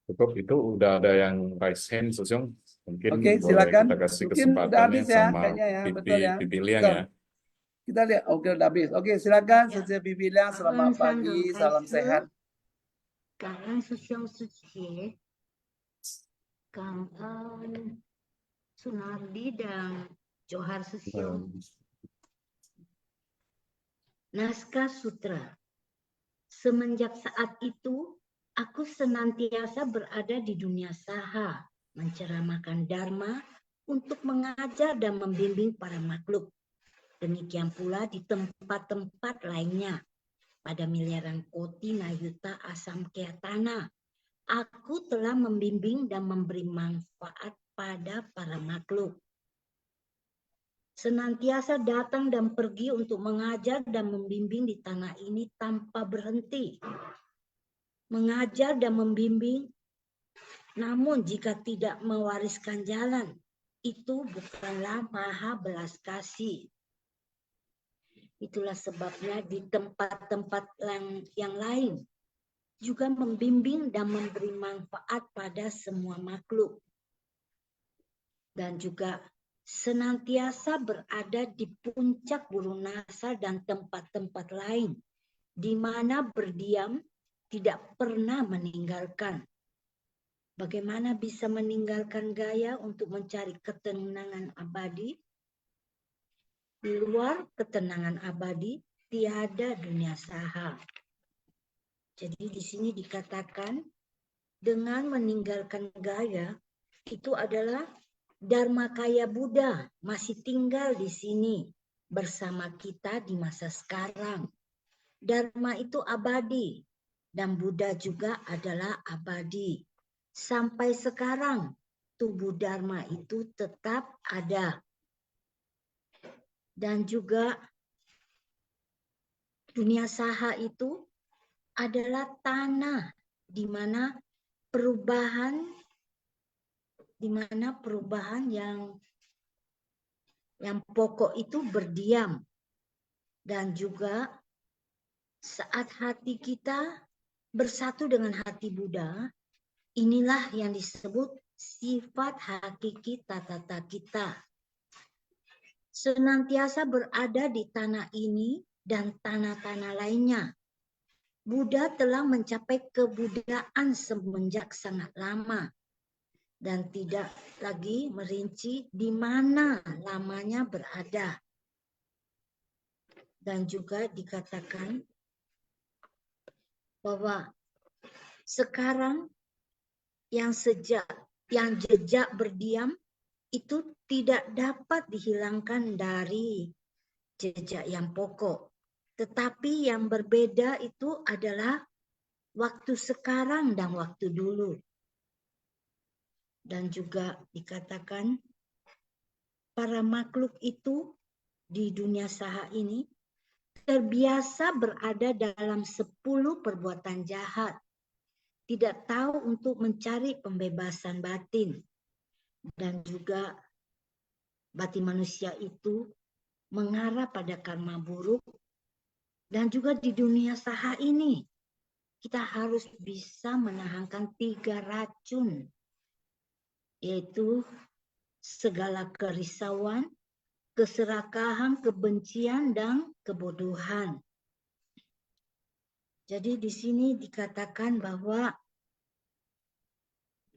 Cukup, itu udah ada yang raise hand Sesiong. Mungkin Oke, boleh silakan. kita kasih Mungkin udah kesempatannya habis ya, sama kayaknya ya, betul ya. Pipi Liang Betul. ya. Kita lihat, oke udah habis. Oke, silakan Ya. Suci bilang selamat pagi, salam sehat. Cảm ơn sư siêu sư chế. Cảm ơn Sunardi dan Johar Susio. Naskah Sutra. Semenjak saat itu, aku senantiasa berada di dunia saha, menceramahkan dharma untuk mengajar dan membimbing para makhluk. Demikian pula di tempat-tempat lainnya. Pada miliaran koti Nayuta Asam Keatana, aku telah membimbing dan memberi manfaat pada para makhluk. Senantiasa datang dan pergi untuk mengajar dan membimbing di tanah ini tanpa berhenti. Mengajar dan membimbing, namun jika tidak mewariskan jalan, itu bukanlah maha belas kasih. Itulah sebabnya di tempat-tempat yang lain juga membimbing dan memberi manfaat pada semua makhluk. Dan juga senantiasa berada di puncak Burung Nasa dan tempat-tempat lain, di mana berdiam tidak pernah meninggalkan. Bagaimana bisa meninggalkan gaya untuk mencari ketenangan abadi? Di luar ketenangan abadi, tiada dunia saha. Jadi di sini dikatakan dengan meninggalkan gaya itu adalah Dharmakaya Buddha masih tinggal di sini bersama kita di masa sekarang. Dharma itu abadi dan Buddha juga adalah abadi. Sampai sekarang tubuh Dharma itu tetap ada. Dan juga dunia saha itu adalah tanah di mana perubahan yang pokok itu berdiam. Dan juga saat hati kita bersatu dengan hati Buddha, inilah yang disebut sifat hakiki tata kita. Senantiasa berada di tanah ini dan tanah-tanah lainnya. Buddha telah mencapai kebudayaan semenjak sangat lama dan tidak lagi merinci di mana lamanya berada. Dan juga dikatakan bahwa sekarang yang jejak berdiam itu tidak dapat dihilangkan dari jejak yang pokok. Tetapi yang berbeda itu adalah waktu sekarang dan waktu dulu. Dan juga dikatakan para makhluk itu di dunia saha ini terbiasa berada dalam 10 perbuatan jahat. Tidak tahu untuk mencari pembebasan batin. Dan juga batin manusia itu mengarah pada karma buruk. Dan juga di dunia saha ini kita harus bisa menahankan 3 racun, yaitu segala kerisauan, keserakahan, kebencian, dan kebodohan. Jadi di sini dikatakan bahwa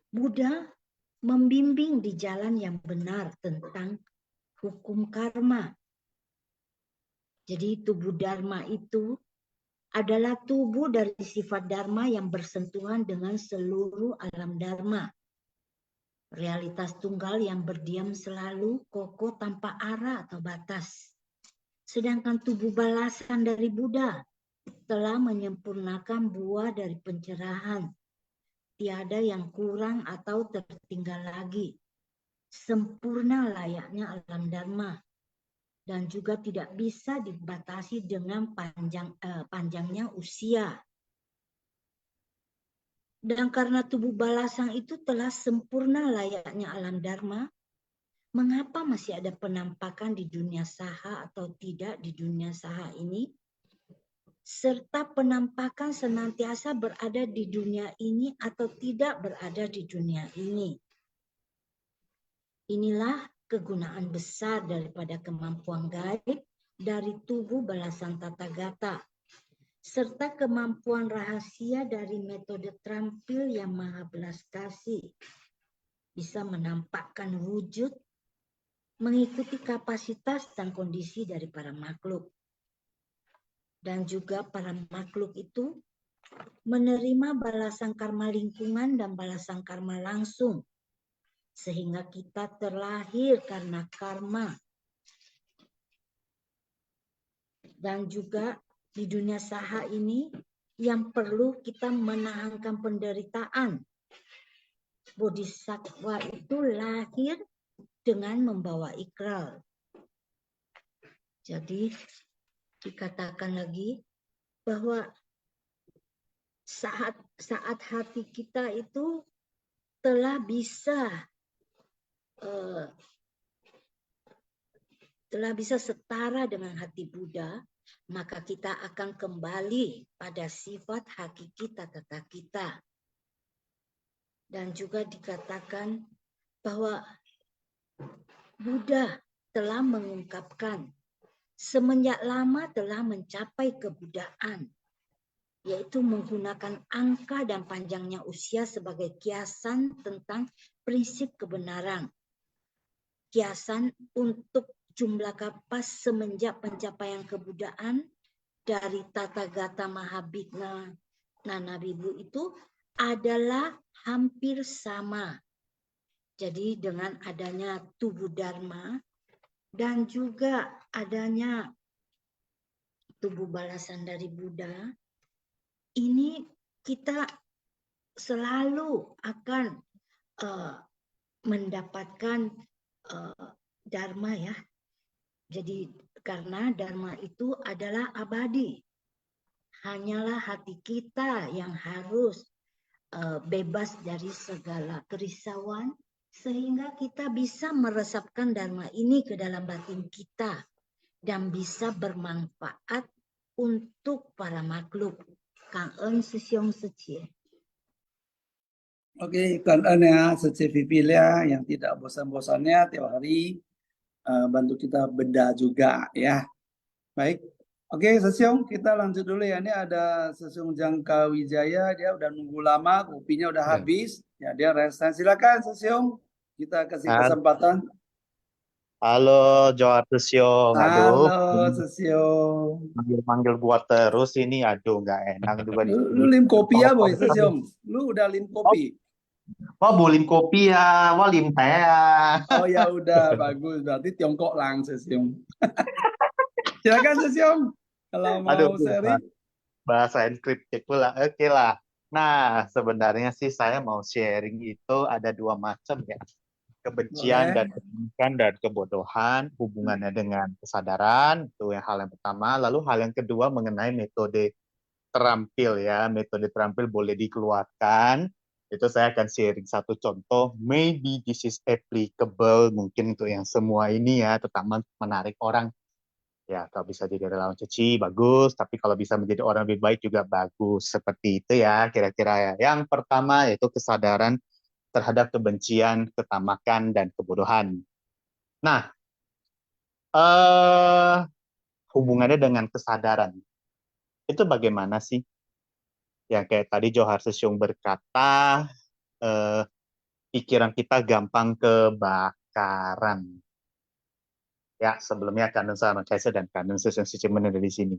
Buddha membimbing di jalan yang benar tentang hukum karma. Jadi tubuh Dharma itu adalah tubuh dari sifat Dharma yang bersentuhan dengan seluruh alam Dharma. Realitas tunggal yang berdiam selalu kokoh tanpa arah atau batas. Sedangkan tubuh balasan dari Buddha telah menyempurnakan buah dari pencerahan. Tiada yang kurang atau tertinggal lagi. Sempurna layaknya alam Dharma. Dan juga tidak bisa dibatasi dengan panjangnya usia. Dan karena tubuh balasan itu telah sempurna layaknya alam Dharma, mengapa masih ada penampakan di dunia saha atau tidak di dunia saha ini? Serta penampakan senantiasa berada di dunia ini atau tidak berada di dunia ini. Inilah kegunaan besar daripada kemampuan gaib dari tubuh balasan tata gata, serta kemampuan rahasia dari metode terampil yang maha belas kasih, bisa menampakkan wujud mengikuti kapasitas dan kondisi dari para makhluk. Dan juga para makhluk itu menerima balasan karma lingkungan dan balasan karma langsung, sehingga kita terlahir karena karma. Dan juga di dunia saha ini yang perlu kita menahankan penderitaan. Bodhisattva itu lahir dengan membawa ikrar. Jadi dikatakan lagi bahwa saat hati kita itu telah bisa setara dengan hati Buddha, maka kita akan kembali pada sifat hakiki tata kita. Dan juga dikatakan bahwa Buddha telah mengungkapkan semenjak lama telah mencapai kebudaan, yaitu menggunakan angka dan panjangnya usia sebagai kiasan tentang prinsip kebenaran. Kiasan untuk jumlah kapas semenjak pencapaian kebudaan dari Tathagata Mahabhikna Nanabibu itu adalah hampir sama. Jadi dengan adanya tubuh Dharma dan juga adanya tubuh balasan dari Buddha, ini kita selalu akan mendapatkan Dharma ya. Jadi karena Dharma itu adalah abadi. Hanyalah hati kita yang harus bebas dari segala kerisauan, sehingga kita bisa meresapkan Dharma ini ke dalam batin kita dan bisa bermanfaat untuk para makhluk. Cảm ơn sư兄sư chị. Oke, kan ya Sece Vivilia yang tidak bosan-bosannya tiap hari bantu kita bedah juga ya. Baik. Oke, Sesiong, kita lanjut dulu ya. Ini ada Sesiong Jangka Wijaya, dia udah nunggu lama, kopinya udah habis. Ya, dia resign. Silakan Sesiong, kita kasih kesempatan. Halo, Johar Sesiong. Aduh, Halo, Sesiong. manggil-manggil buat terus ini. Aduh, nggak enak juga di Lu sini. lim kopi ya, boy, Sesiong? Lu udah lim kopi? Oh, bulim kopi ya. Wah, lim teh ya. Oh ya udah, bagus. Berarti Tiongkok lang, Sesiong. Silakan, Sesiong. Kalau Aduh, mau sharing. bahasa enkripsi pula. Oke lah. Nah, sebenarnya sih saya mau sharing itu ada dua macam ya. Kebencian dan kebaikan dan kebodohan, hubungannya dengan kesadaran, itu yang hal yang pertama. Lalu hal yang kedua mengenai metode terampil ya. Metode terampil boleh dikeluarkan. Itu saya akan sharing satu contoh. Maybe this is applicable mungkin untuk yang semua ini ya, terutama menarik orang. Ya, kalau bisa jadi relawan cuci, bagus. Tapi kalau bisa menjadi orang lebih baik juga bagus. Seperti itu ya, kira-kira ya. Yang pertama yaitu kesadaran terhadap kebencian, ketamakan, dan kebodohan. Nah, hubungannya dengan kesadaran. Itu bagaimana sih? Ya, kayak tadi Johar Sesiong berkata, pikiran kita gampang kebakaran. Ya, sebelumnya Kanun Sama Kaisa dan Kanun Sesiong Sicimen ada di sini.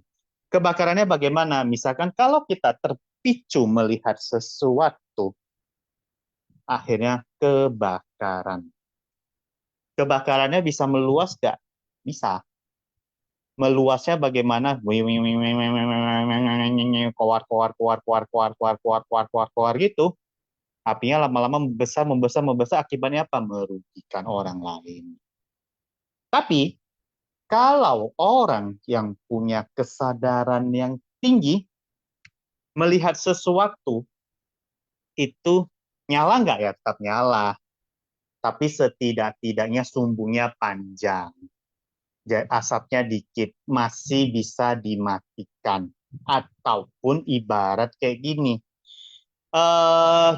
Kebakarannya bagaimana? Misalkan kalau kita terpicu melihat sesuatu, akhirnya kebakaran. Kebakarannya bisa meluas nggak? Bisa. Meluasnya bagaimana? Keluar gitu. Apinya lama-lama membesar, akibatnya apa? Merugikan orang lain. Tapi kalau orang yang punya kesadaran yang tinggi melihat sesuatu itu nyala nggak ya? Tetap nyala. Tapi setidak-tidaknya sumbungnya panjang. Asapnya dikit, masih bisa dimatikan. Ataupun ibarat kayak gini.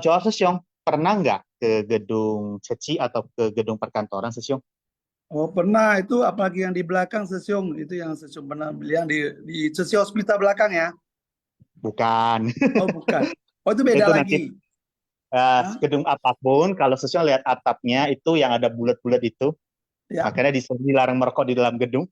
Johar Sesiong, pernah nggak ke gedung ceci atau ke gedung perkantoran Sesiong? Oh pernah itu apalagi yang di belakang Sesiong itu yang Sesiong pernah beli yang di Sesi Hospital belakang ya? Bukan. Oh bukan. Oh itu beda Itu nanti lagi. Hah? gedung apapun, kalau sesuai lihat atapnya itu yang ada bulat-bulat itu, Ya. makanya dilarang merokok di dalam gedung.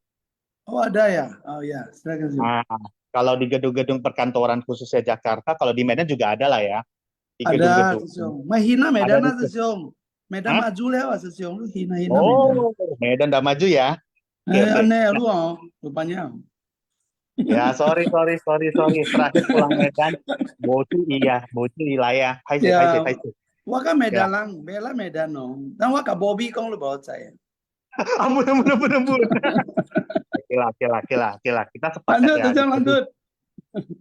Oh ada ya. Oh ya. Silakan Sesiong. Nah, kalau di gedung-gedung perkantoran khususnya Jakarta, kalau di Medan juga ada lah ya, di Ada gedung-gedung. Sesiong. Mahina Ada Medan di lah Sesiong. Medan Hah? maju lewat Sesiong. Lu hina-hina Medan. Oh, Medan udah maju ya. Oke, oke. Aneh Nah, lu rupanya. ya, sorry. Terakhir pulang Medan, Bocu iya, Bocu wilayah. Hai sih, hai sih, Ya, hai sih. waka Ya, Medan lang, bela Medan no. Dan waka Bobby kong lu bawa saya. ampun. Oke lah. Kita sepakat Lanjut, ya. Sesiong lanjut.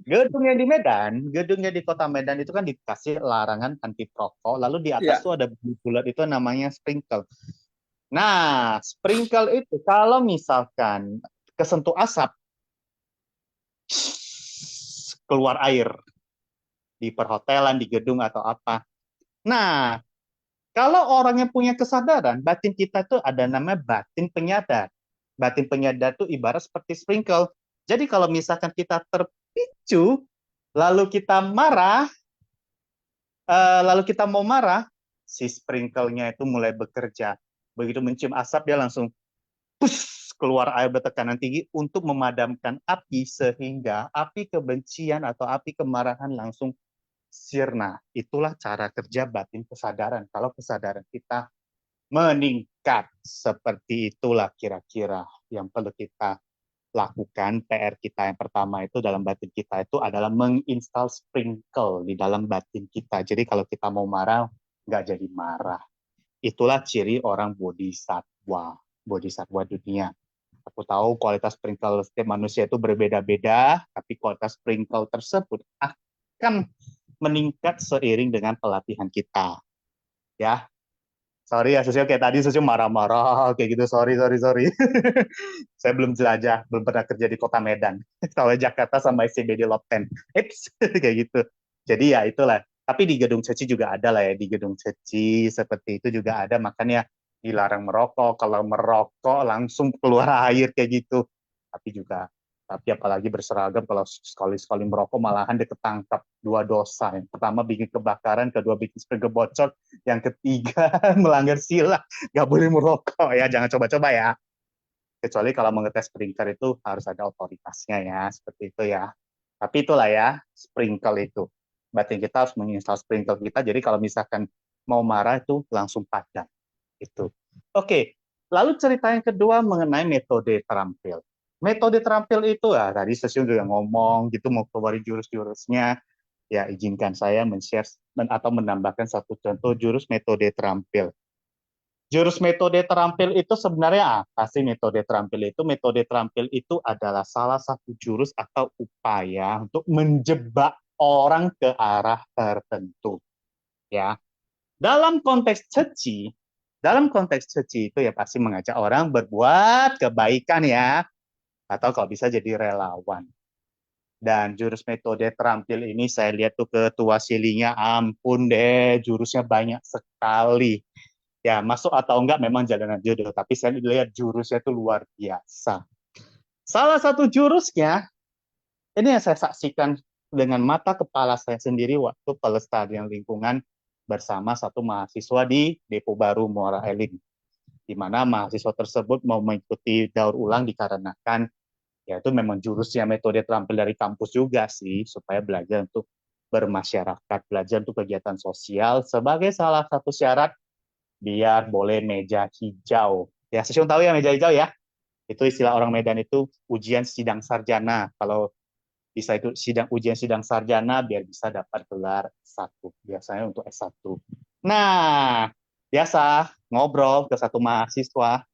Gedung yang di Kota Medan itu kan dikasih larangan anti perokok, lalu di atas Ya. tuh ada bulat itu namanya sprinkle. Nah, sprinkle itu kalau misalkan kesentuh asap, keluar air di perhotelan, di gedung atau apa. Nah, kalau orangnya punya kesadaran, batin kita tuh ada namanya batin penyadar. Batin penyadar tuh ibarat seperti sprinkle. Jadi kalau misalkan kita terpicu, lalu kita marah, lalu kita mau marah, si sprinkle-nya itu mulai bekerja. Begitu mencium asap, dia langsung push, keluar air bertekanan tinggi untuk memadamkan api, sehingga api kebencian atau api kemarahan langsung sirna. Itulah cara kerja batin kesadaran. Kalau kesadaran kita meningkat, seperti itulah kira-kira yang perlu kita lakukan. PR kita yang pertama itu dalam batin kita itu adalah menginstal sprinkle di dalam batin kita. Jadi kalau kita mau marah, nggak jadi marah. Itulah ciri orang bodhisatwa dunia. Aku tahu kualitas sprinkle setiap manusia itu berbeda-beda, tapi kualitas sprinkle tersebut akan meningkat seiring dengan pelatihan kita. Ya, sorry ya, Susio kayak tadi Susio marah-marah kayak gitu. Sorry. Saya belum jelajah, belum pernah kerja di Kota Medan. Kalau Jakarta sama SCBD Lopten. Eits, kayak gitu. Jadi ya itulah. Tapi di gedung Ceci juga ada lah ya. Di gedung Ceci seperti itu juga ada. Makanya dilarang merokok. Kalau merokok langsung keluar air kayak gitu. Tapi apalagi berseragam, kalau sekali-sekali merokok malahan dia ketangkap. Dua dosa. Yang pertama bikin kebakaran, kedua bikin sprinkle bocor, yang ketiga melanggar sila, nggak boleh merokok ya, jangan coba-coba ya. Kecuali kalau mengetes sprinkler itu harus ada otoritasnya ya, seperti itu ya. Tapi itulah ya, sprinkle itu. Berarti kita harus menginstal sprinkle kita, jadi kalau misalkan mau marah itu langsung padam. Itu. Oke, lalu cerita yang kedua mengenai metode terampil. Metode terampil itu ya, tadi Sesiun juga ngomong gitu, mau keluarin jurus-jurusnya. Ya, izinkan saya men-share atau menambahkan satu contoh jurus metode terampil. Jurus metode terampil itu sebenarnya apa sih metode terampil itu? Metode terampil itu adalah salah satu jurus atau upaya untuk menjebak orang ke arah tertentu. Ya, dalam konteks ceci itu ya pasti mengajak orang berbuat kebaikan ya, atau kalau bisa jadi relawan. Dan jurus metode terampil ini saya lihat tuh ketua silinya, ampun deh, jurusnya banyak sekali. Ya, masuk atau enggak memang jalanan jodoh, tapi saya lihat jurusnya itu luar biasa. Salah satu jurusnya, ini yang saya saksikan dengan mata kepala saya sendiri waktu pelestarian lingkungan bersama satu mahasiswa di Depo Baru Muara Elim, di mana mahasiswa tersebut mau mengikuti daur ulang dikarenakan ya itu memang jurusnya metode terampil dari kampus juga sih, supaya belajar untuk bermasyarakat, belajar untuk kegiatan sosial sebagai salah satu syarat biar boleh meja hijau. Ya, Sesiung tahu ya meja hijau ya? Itu istilah orang Medan itu ujian sidang sarjana. Kalau bisa itu ujian sidang sarjana biar bisa dapat gelar S1. Biasanya untuk S1. Nah, biasa ngobrol ke satu mahasiswa,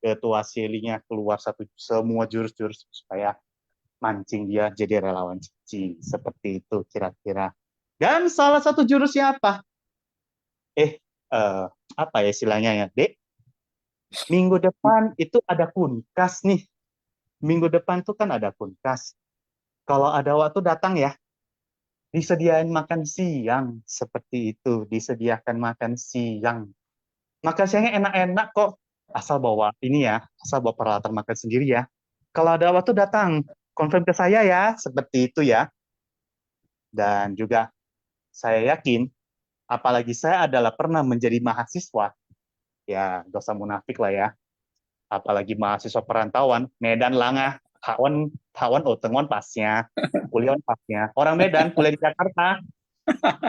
ketua silinya keluar semua jurus-jurus supaya mancing dia jadi relawan cici. Seperti itu kira-kira. Dan salah satu jurusnya apa? Eh, apa ya istilahnya ya, Dek? Minggu depan itu ada kunkas nih. Minggu depan tuh kan ada kunkas. Kalau ada waktu datang ya, disediain makan siang. Seperti itu, disediakan makan siang. Makan siangnya enak-enak kok. asal bawa ini ya, asal bawa peralatan makan sendiri ya. Kalau ada waktu datang, konfirm ke saya ya, seperti itu ya. Dan juga saya yakin, apalagi saya adalah pernah menjadi mahasiswa, ya gak usah munafik lah ya. Apalagi mahasiswa perantauan, Medan Langah, Tawan Otengon pasnya, kuliah pasnya. Orang Medan kuliah di Jakarta,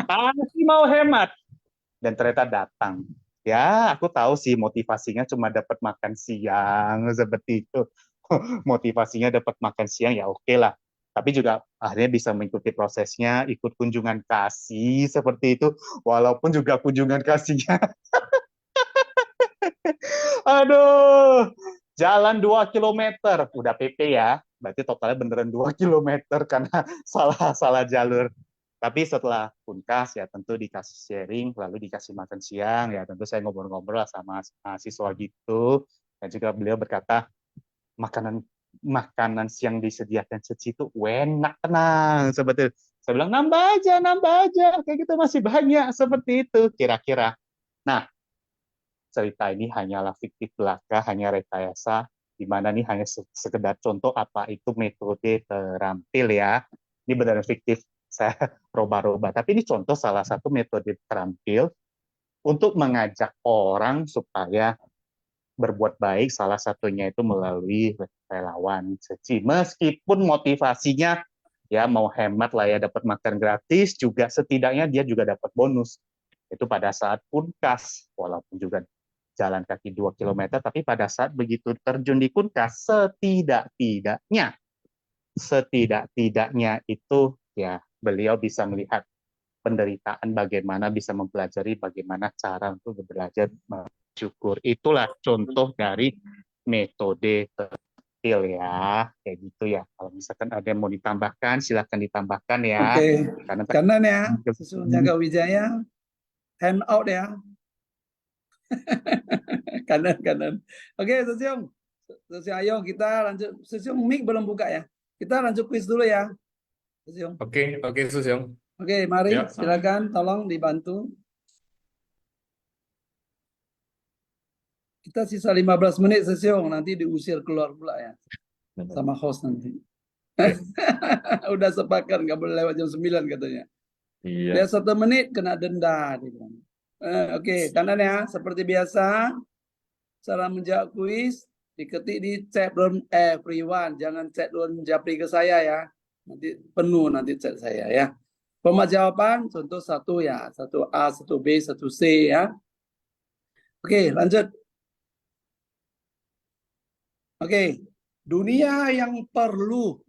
pasti mau hemat. Dan ternyata datang. Ya, aku tahu sih motivasinya cuma dapat makan siang seperti itu. Motivasinya dapat makan siang ya oke lah. Tapi juga akhirnya bisa mengikuti prosesnya, ikut kunjungan kasih seperti itu. Walaupun juga kunjungan kasihnya, aduh, jalan 2 kilometer, udah PP ya. Berarti totalnya beneran 2 kilometer karena salah jalur. Tapi setelah Punkas ya tentu dikasih sharing, lalu dikasih makan siang, ya tentu saya ngobrol-ngobrol sama mahasiswa gitu. Dan juga beliau berkata, makanan makanan siang disediakan Ceci itu enak, tenang. Sebetulnya saya bilang nambah aja, kayak gitu masih banyak seperti itu kira-kira. Nah, cerita ini hanyalah fiktif belaka, hanya rekayasa, di mana ini hanya sekedar contoh apa itu metode terampil ya. Ini benar fiktif, saya roba-roba. Tapi ini contoh salah satu metode terampil untuk mengajak orang supaya berbuat baik, salah satunya itu melalui relawan Ceci. Meskipun motivasinya ya mau hemat lah ya, dapat makan gratis, juga setidaknya dia juga dapat bonus. Itu pada saat Punkas, walaupun juga jalan kaki 2 kilometer, tapi pada saat begitu terjun di Kunkas, setidak-tidaknya itu ya beliau bisa melihat penderitaan, bagaimana bisa mempelajari bagaimana cara untuk belajar bersyukur. Itulah contoh dari metode tertil ya, kayak gitu ya. Kalau misalkan ada yang mau ditambahkan, silahkan ditambahkan ya. Oke, Karena kanan ya, Susul Jaga Wijaya, hand out ya, kanan. Oke, Susyung, ayo kita lanjut. Susyung, mic belum buka ya. Kita lanjut quiz dulu ya, Susyung. Oke, Susyung. Oke, mari Ya. silakan, tolong dibantu. Kita sisa 15 menit, Susyung, nanti diusir keluar pula ya, sama host nanti. Udah sepakat nggak boleh lewat jam 9 katanya. Iya. Dia 1 menit kena denda. Oke, kanan ya. Seperti biasa, cara menjawab kuis diketik di chat room everyone. Jangan chat room japri ke saya ya. Nanti penuh nanti chat saya ya. Format jawaban contoh 1 ya. 1A, 1B, 1C ya. Oke, lanjut. Oke, dunia yang perlu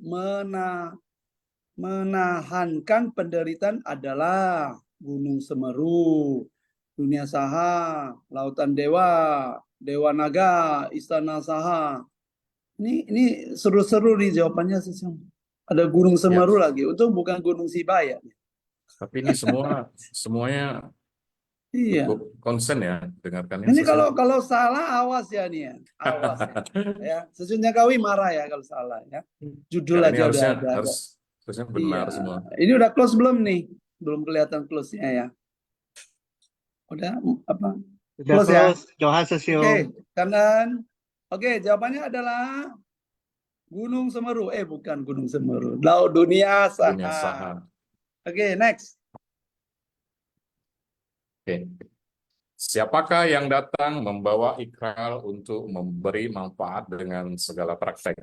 menahankan penderitaan adalah Gunung Semeru, Dunia Saha, Lautan Dewa, Dewa Naga, Istana Saha. Ini seru-seru nih jawabannya, Susyung. Ada Gunung Semeru lagi. Untung bukan Gunung Sibaya. Tapi ini semuanya Iya. cukup konsen ya dengarkannya. Ini Susyung. kalau salah awas ya nih ya. Awas ya. Ya, Susyung Jangkawi marah ya kalau salah ya. Judul Ya, ini aja harusnya ada. harusnya Iya. benar semua. Ini udah close belum nih? Belum kelihatan close-nya ya. Udah apa? Sudah Close ya. close, Johan Oke, Susyung. kanan. Oke, jawabannya adalah Gunung Semeru. Bukan Gunung Semeru. Laut Dunia Dunia Saha. Saha. Oke, next. Oke. Siapakah yang datang membawa ikral untuk memberi manfaat dengan segala praktek?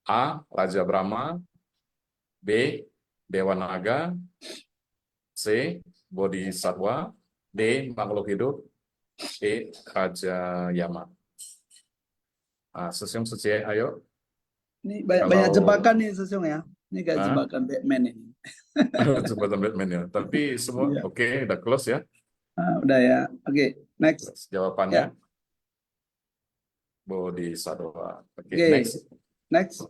A. Raja Brahma, B. Dewa Naga, C. Bodhisattva, D. Makhluk hidup, E. Raja Yama. Susyung Suci, ayo. Ini banyak Kalau jebakan nih, Susyung ya. Ini kayak jebakan Batman ini. jembatan Batman ya. Tapi semua Iya. oke, udah close ya. Udah ya. Oke, next. Jawabannya Ya. Bodhisattva. Oke, Oke, next. next.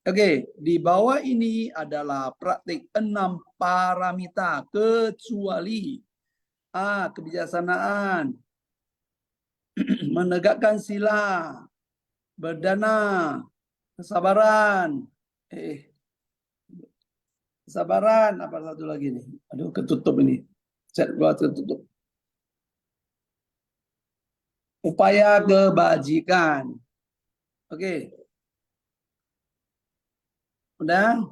Oke, di bawah ini adalah praktik 6 paramita kecuali A. Kebijaksanaan, menegakkan sila, berdana, kesabaran, kesabaran, apa satu lagi nih? Aduh, ketutup ini. Chat gua ketutup. Upaya kebajikan. Oke. Udah?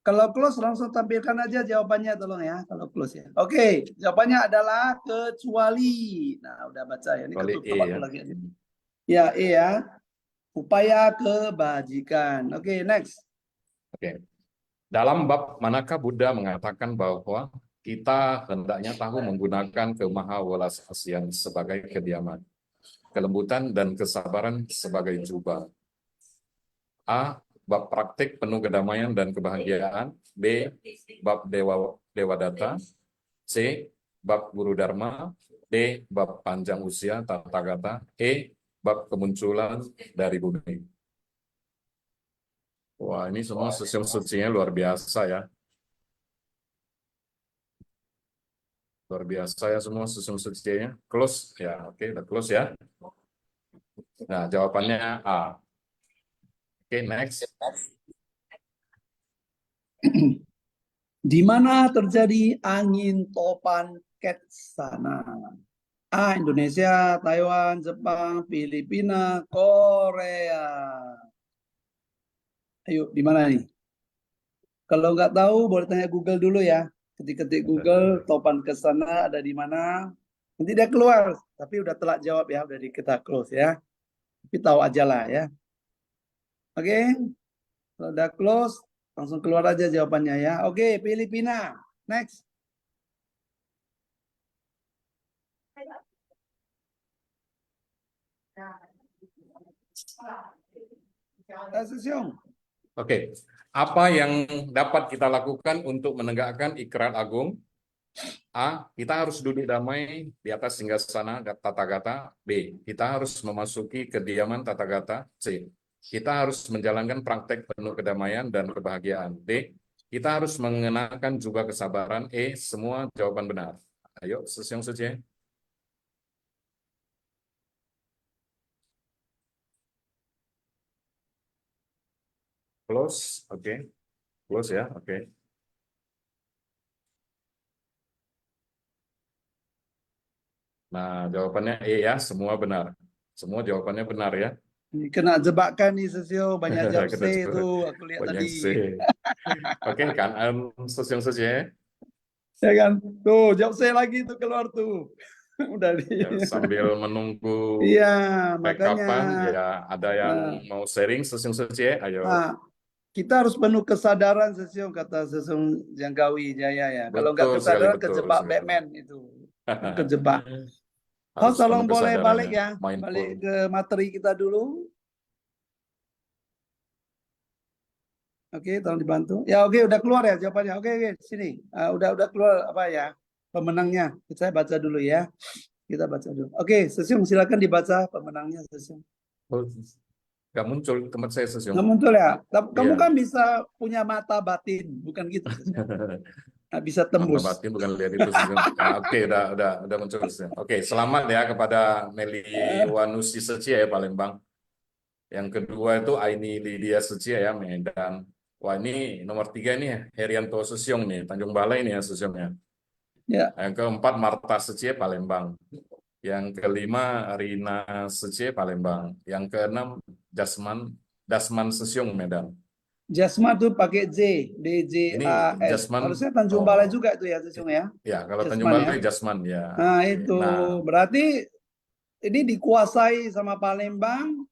Kalau close langsung tampilkan aja jawabannya tolong ya. Kalau close ya. Oke, jawabannya adalah kecuali. Nah, udah baca ya. Ini Kecuali ketutup E aku ya. lagi. Ya, E ya. Upaya kebajikan. Oke, next. Oke. Dalam bab manakah Buddha mengatakan bahwa kita hendaknya tahu menggunakan kemahawelasasian sebagai kediaman, kelembutan dan kesabaran sebagai jubah? A. Bab praktik penuh kedamaian dan kebahagiaan. B. Bab dewa data. C. Bab guru dharma. D. Bab panjang usia tata gata. E. Bab kemunculan dari bumi. Wah, ini semua sucinya luar biasa ya. Luar biasa ya semua sucinya. Close ya, oke, udah close ya. Nah, jawabannya A. Oke, next. Di mana terjadi angin topan Ketsana? A. Indonesia, Taiwan, Jepang, Filipina, Korea. Ayo, di mana nih? Kalau nggak tahu, boleh tanya Google dulu ya. Ketik-ketik Google, topan Ketsana ada di mana? Nanti dia keluar, tapi udah telat jawab ya, udah kita close ya. Tapi tahu aja lah ya. Oke, kalau udah close, langsung keluar aja jawabannya ya. Oke, Filipina. Next. Sesiong. Oke, apa yang dapat kita lakukan untuk menegakkan ikrar agung? A. Kita harus duduk damai di atas singgasana tata gata. B. Kita harus memasuki kediaman tata gata. C. Kita harus menjalankan praktek penuh kedamaian dan kebahagiaan. D. Kita harus mengenakan juga kesabaran. E. Semua jawaban benar. Ayo, Sesiong saja. Close, oke. Close ya, oke. Nah, jawabannya E ya, semua benar. Semua jawabannya benar ya. Ini kena jebakan nih Sesio, banyak jawab Kita C coba itu aku lihat banyak tadi. C. Oke, kan Sesiong saja. Ya kan? Tuh, jawab C lagi tuh keluar tuh. Udah di. Ya, sambil menunggu Iya, makanya. kapan ya ada yang Nah, mau sharing Sesiong saja. Ayo. nah, kita harus penuh kesadaran Sesio, kata Sesiong Janggawi Jaya ya. Kalau nggak Betul sekali, kesadaran betul kejebak sekali. Batman itu. Kejebak. Oh, Harus tolong penuh boleh kesadaran balik ya. mindful. Balik ke materi kita dulu. Oke, tolong dibantu. Ya, oke, udah keluar ya jawabannya. Oke, sini. Udah keluar apa ya pemenangnya. Saya baca dulu ya. Kita baca dulu. Oke, Sesiong silakan dibaca pemenangnya Sesiong. Oh, nggak muncul tempat saya Sesiong. Nggak muncul ya? Kamu Iya. kan bisa punya mata batin, bukan gitu Sesiong. Nggak bisa Mata tembus. batin bukan lihat itu Sesiong. Nah, oke, udah muncul Sesiong. Oke, selamat ya kepada Meli Wanusi Secia ya Palembang. Yang kedua itu Aini Lydia Secia ya Medan. Wah, ini nomor 3 nih Herianto Sesiong nih, Tanjung Balai nih ya Sesiongnya. Ya. Yang keempat Marta Secia Palembang. Yang kelima Rina Secia Palembang. Yang keenam Dasman Sesiong Medan. Jasma tuh pakai J, Ini DJAS. Jasman. Harusnya Tanjung Balai juga itu ya Sesiong ya. Ya, kalau Tanjung Jasman ya. Balai Jasman ya. Nah, Oke. itu Nah, berarti ini dikuasai sama Palembang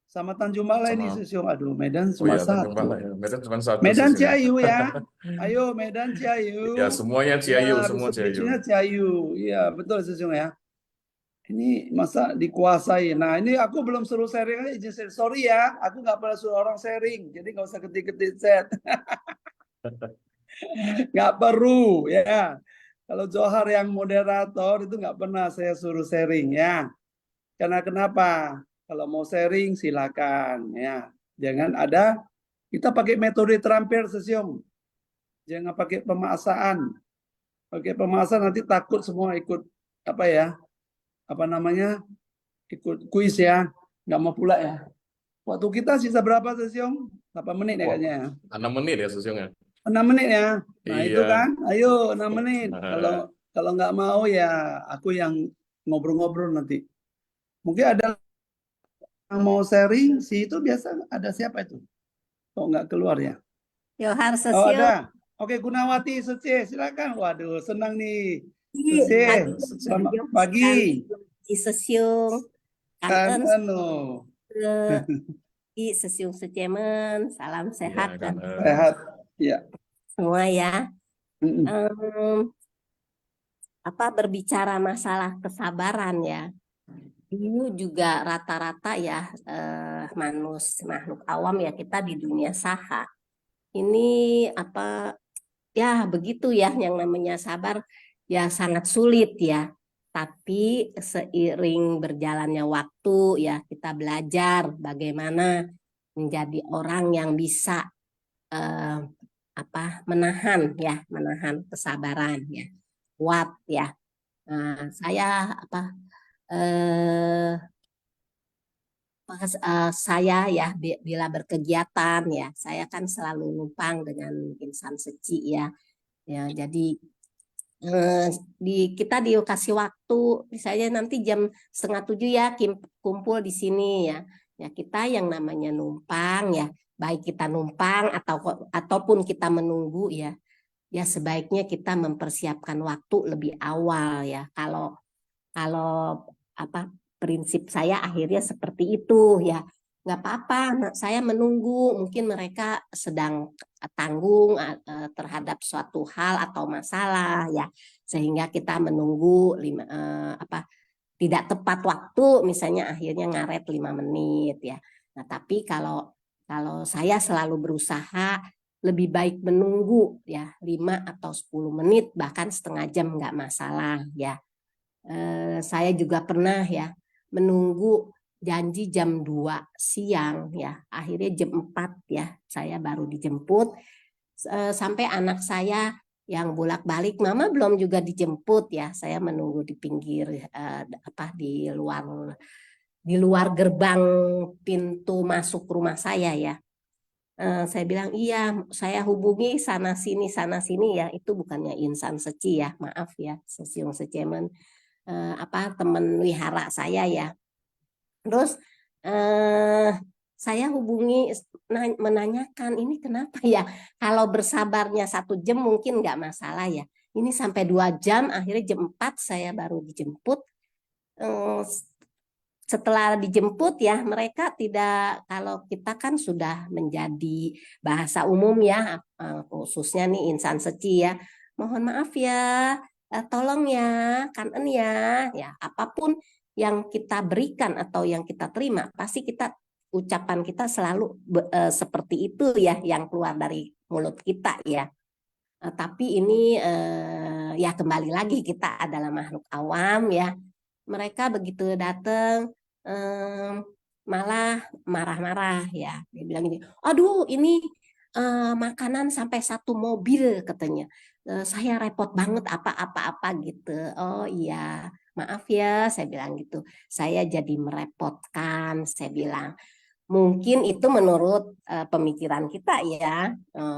sama Tanjung Balai nih sama Sesiong. Aduh, Medan oh cuma ya Tanjung satu. Balai. Medan cuma satu Medan Sesiong. Ciayu ya. Ayo Medan Ciayu. Ya, semuanya Ciayu, Ya, semua bisu-bisunya Ciayu. Ciayu. Iya, betul Sesiong ya. Ini masa dikuasai. Nah, ini aku belum suruh sharing, izin sharing. Sorry ya, aku nggak pernah suruh orang sharing. Jadi nggak usah ketik-ketik chat. Nggak perlu ya. Kalau Johar yang moderator itu nggak pernah saya suruh sharing ya. Karena kenapa? Kalau mau sharing silakan ya. Jangan ada, kita pakai metode terampil Sesiong. Jangan pakai pemaksaan. Pakai pemaksaan nanti takut semua ikut apa ya? Apa namanya? Ikut kuis ya. Nggak mau pula ya. Waktu kita sisa berapa Sesiong? 8 menit ya Wah, kayaknya ya. 6 menit ya Sesiongnya. 6 menit ya. Nah, itu Iya. kan. Ayo 6 menit. Kalau Kalau nggak mau ya aku yang ngobrol-ngobrol nanti. Mungkin ada yang mau sharing, si itu biasa ada siapa itu? Kok nggak keluar ya? Johar Oh Sesio, ada. Oke, Gunawati Suci, silakan. Waduh, senang nih. Suci, pagi selamat Johar pagi. sekali di Sesiung, Kan kangen anu, di Sesiung Sejemen, salam Ya, sehat dan kan sehat. Ya. semua ya. Mm-mm. Berbicara masalah kesabaran ya, dulu juga rata-rata ya makhluk awam ya kita di dunia saha. Ini ya begitu ya yang namanya sabar ya sangat sulit ya. Tapi seiring berjalannya waktu ya kita belajar bagaimana menjadi orang yang bisa eh, menahan kesabaran ya, kuat ya. Nah, saya eh, saya ya bila berkegiatan ya saya kan selalu numpang dengan insan seci ya. Ya, jadi eh, kita dikasih waktu, misalnya nanti jam 6:30 ya kumpul di sini ya. Ya kita yang namanya numpang ya, baik kita numpang ataupun kita menunggu ya. Ya sebaiknya kita mempersiapkan waktu lebih awal ya. Kalau kalau apa prinsip saya akhirnya seperti itu ya. Nggak apa-apa, saya menunggu mungkin mereka sedang tanggung terhadap suatu hal atau masalah ya, sehingga kita menunggu tidak tepat waktu, misalnya akhirnya ngaret 5 menit ya. Nah tapi kalau kalau saya selalu berusaha lebih baik menunggu ya 5 atau 10 menit bahkan setengah jam nggak masalah ya. Saya juga pernah ya menunggu janji jam 2 siang ya. Akhirnya jam 4 ya saya baru dijemput. Sampai anak saya yang bolak-balik, mama belum juga dijemput ya. Saya menunggu di pinggir di luar gerbang pintu masuk rumah saya ya. Saya bilang iya, saya hubungi sana sini ya. Itu bukannya insan seci ya, maaf ya, Sesiung Secemen. Teman wihara saya ya. Terus eh, saya hubungi menanyakan ini kenapa ya? Kalau bersabarnya 1 jam mungkin nggak masalah ya. Ini sampai 2 jam, akhirnya jam 4 saya baru dijemput. Eh, Setelah dijemput ya mereka tidak, kalau kita kan sudah menjadi bahasa umum ya, khususnya nih insan seci ya. Mohon maaf ya, tolong ya, kanen ya apapun yang kita berikan atau yang kita terima pasti ucapan kita selalu seperti itu ya yang keluar dari mulut kita ya. Tapi ini ya kembali lagi kita adalah makhluk awam ya. Mereka begitu datang malah marah-marah ya. Dia bilang gini, aduh ini makanan sampai 1 mobil katanya. Saya repot banget apa-apa gitu. Oh iya, maaf ya, saya bilang gitu. Saya jadi merepotkan, saya bilang. Mungkin itu menurut pemikiran kita ya,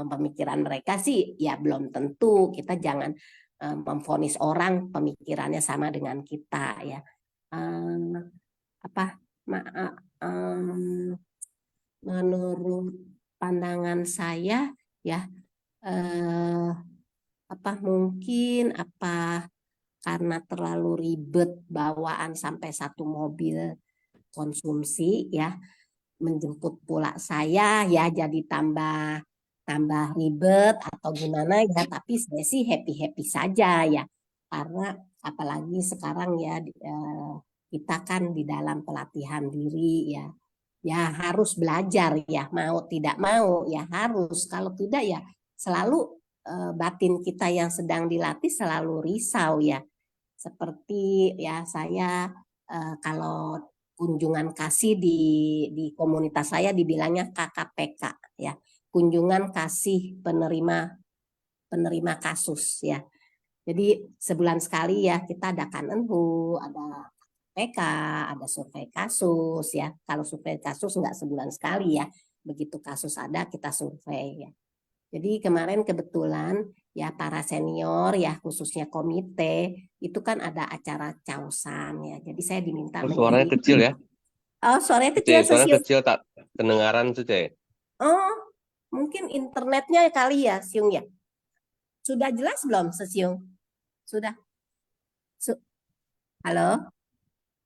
pemikiran mereka sih ya belum tentu. Kita jangan memvonis orang pemikirannya sama dengan kita ya. Apa menurut pandangan saya ya mungkin karena terlalu ribet bawaan sampai 1 mobil konsumsi ya, menjemput pula saya ya jadi tambah ribet atau gimana ya, tapi saya sih happy saja ya, karena apalagi sekarang ya kita kan di dalam pelatihan diri ya harus belajar ya, mau tidak mau ya harus, kalau tidak ya selalu batin kita yang sedang dilatih selalu risau ya, seperti ya saya kalau kunjungan kasih di komunitas saya dibilangnya KKPK ya, kunjungan kasih penerima kasus ya. Jadi sebulan sekali ya kita ada kanenhu, ada PK, ada survei kasus ya. Kalau survei kasus nggak sebulan sekali ya. Begitu kasus ada kita survei ya. Jadi kemarin kebetulan ya para senior ya khususnya komite itu kan ada acara causan ya. Jadi saya diminta Suaranya menjadi kecil ya. Oh, suaranya kecil Suaranya Sesiung. kecil tak kedengaran Cece. Oh, mungkin internetnya kali ya, Siung ya. Sudah jelas belum, Sesiung? Sudah. Halo?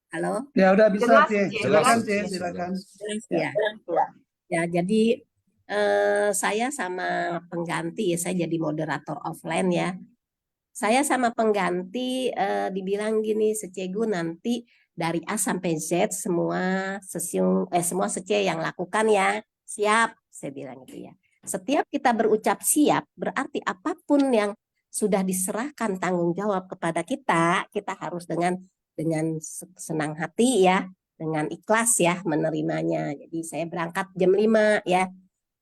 Halo? Ya udah bisa, Jelas, Cie. Cie. Silakan, Jelas. Cie, silakan. Jelas Ya. ya. Ya, jadi saya sama pengganti, saya jadi moderator offline ya. Saya sama pengganti dibilang gini, Secegu nanti dari A sampai Z semua semua Sece yang lakukan ya. Siap, saya bilang gitu ya. Setiap kita berucap siap, berarti apapun yang sudah diserahkan tanggung jawab kepada kita, kita harus dengan senang hati ya, dengan ikhlas ya menerimanya. Jadi saya berangkat jam 5 ya.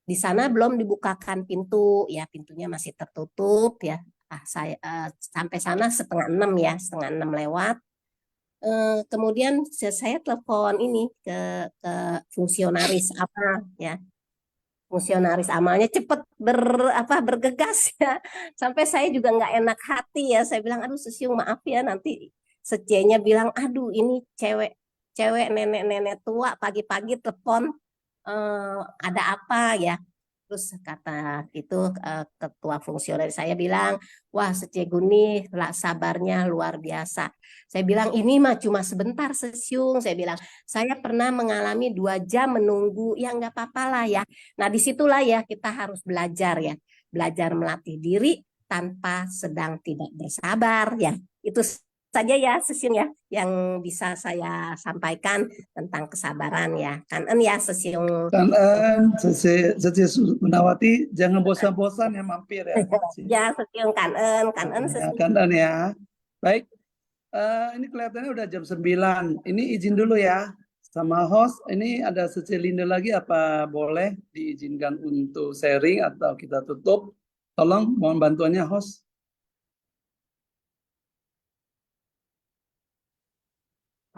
Di sana belum dibukakan pintu ya, pintunya masih tertutup ya. Saya sampai sana setengah 6 ya, setengah 6 lewat. Kemudian saya telepon ini ke fungsionaris apa ya, fungsionaris amalnya cepet bergegas ya, sampai saya juga nggak enak hati ya, saya bilang aduh Sesiung maaf ya nanti Secenya bilang aduh ini cewek nenek-nenek tua pagi-pagi telepon ada apa ya. Terus kata itu ketua fungsionaris saya bilang, wah Secegu nih sabarnya luar biasa. Saya bilang ini mah cuma sebentar Sesiung. Saya bilang saya pernah mengalami 2 jam menunggu, ya nggak apa-apa lah ya. Nah disitulah ya kita harus belajar ya, belajar melatih diri tanpa sedang tidak bersabar ya. Itu saja ya Sesiung ya yang bisa saya sampaikan tentang kesabaran ya. Kanen ya Sesiung. Kanan, Cece Sunawati, jangan bosan-bosan ya mampir ya. Ya, Sesiung kanen Ya, Sesiung. kanan ya. Baik, ini kelihatannya udah jam 9. Ini izin dulu ya sama host. Ini ada Cece Linda lagi, apa boleh diizinkan untuk sharing atau kita tutup? Tolong mohon bantuannya host.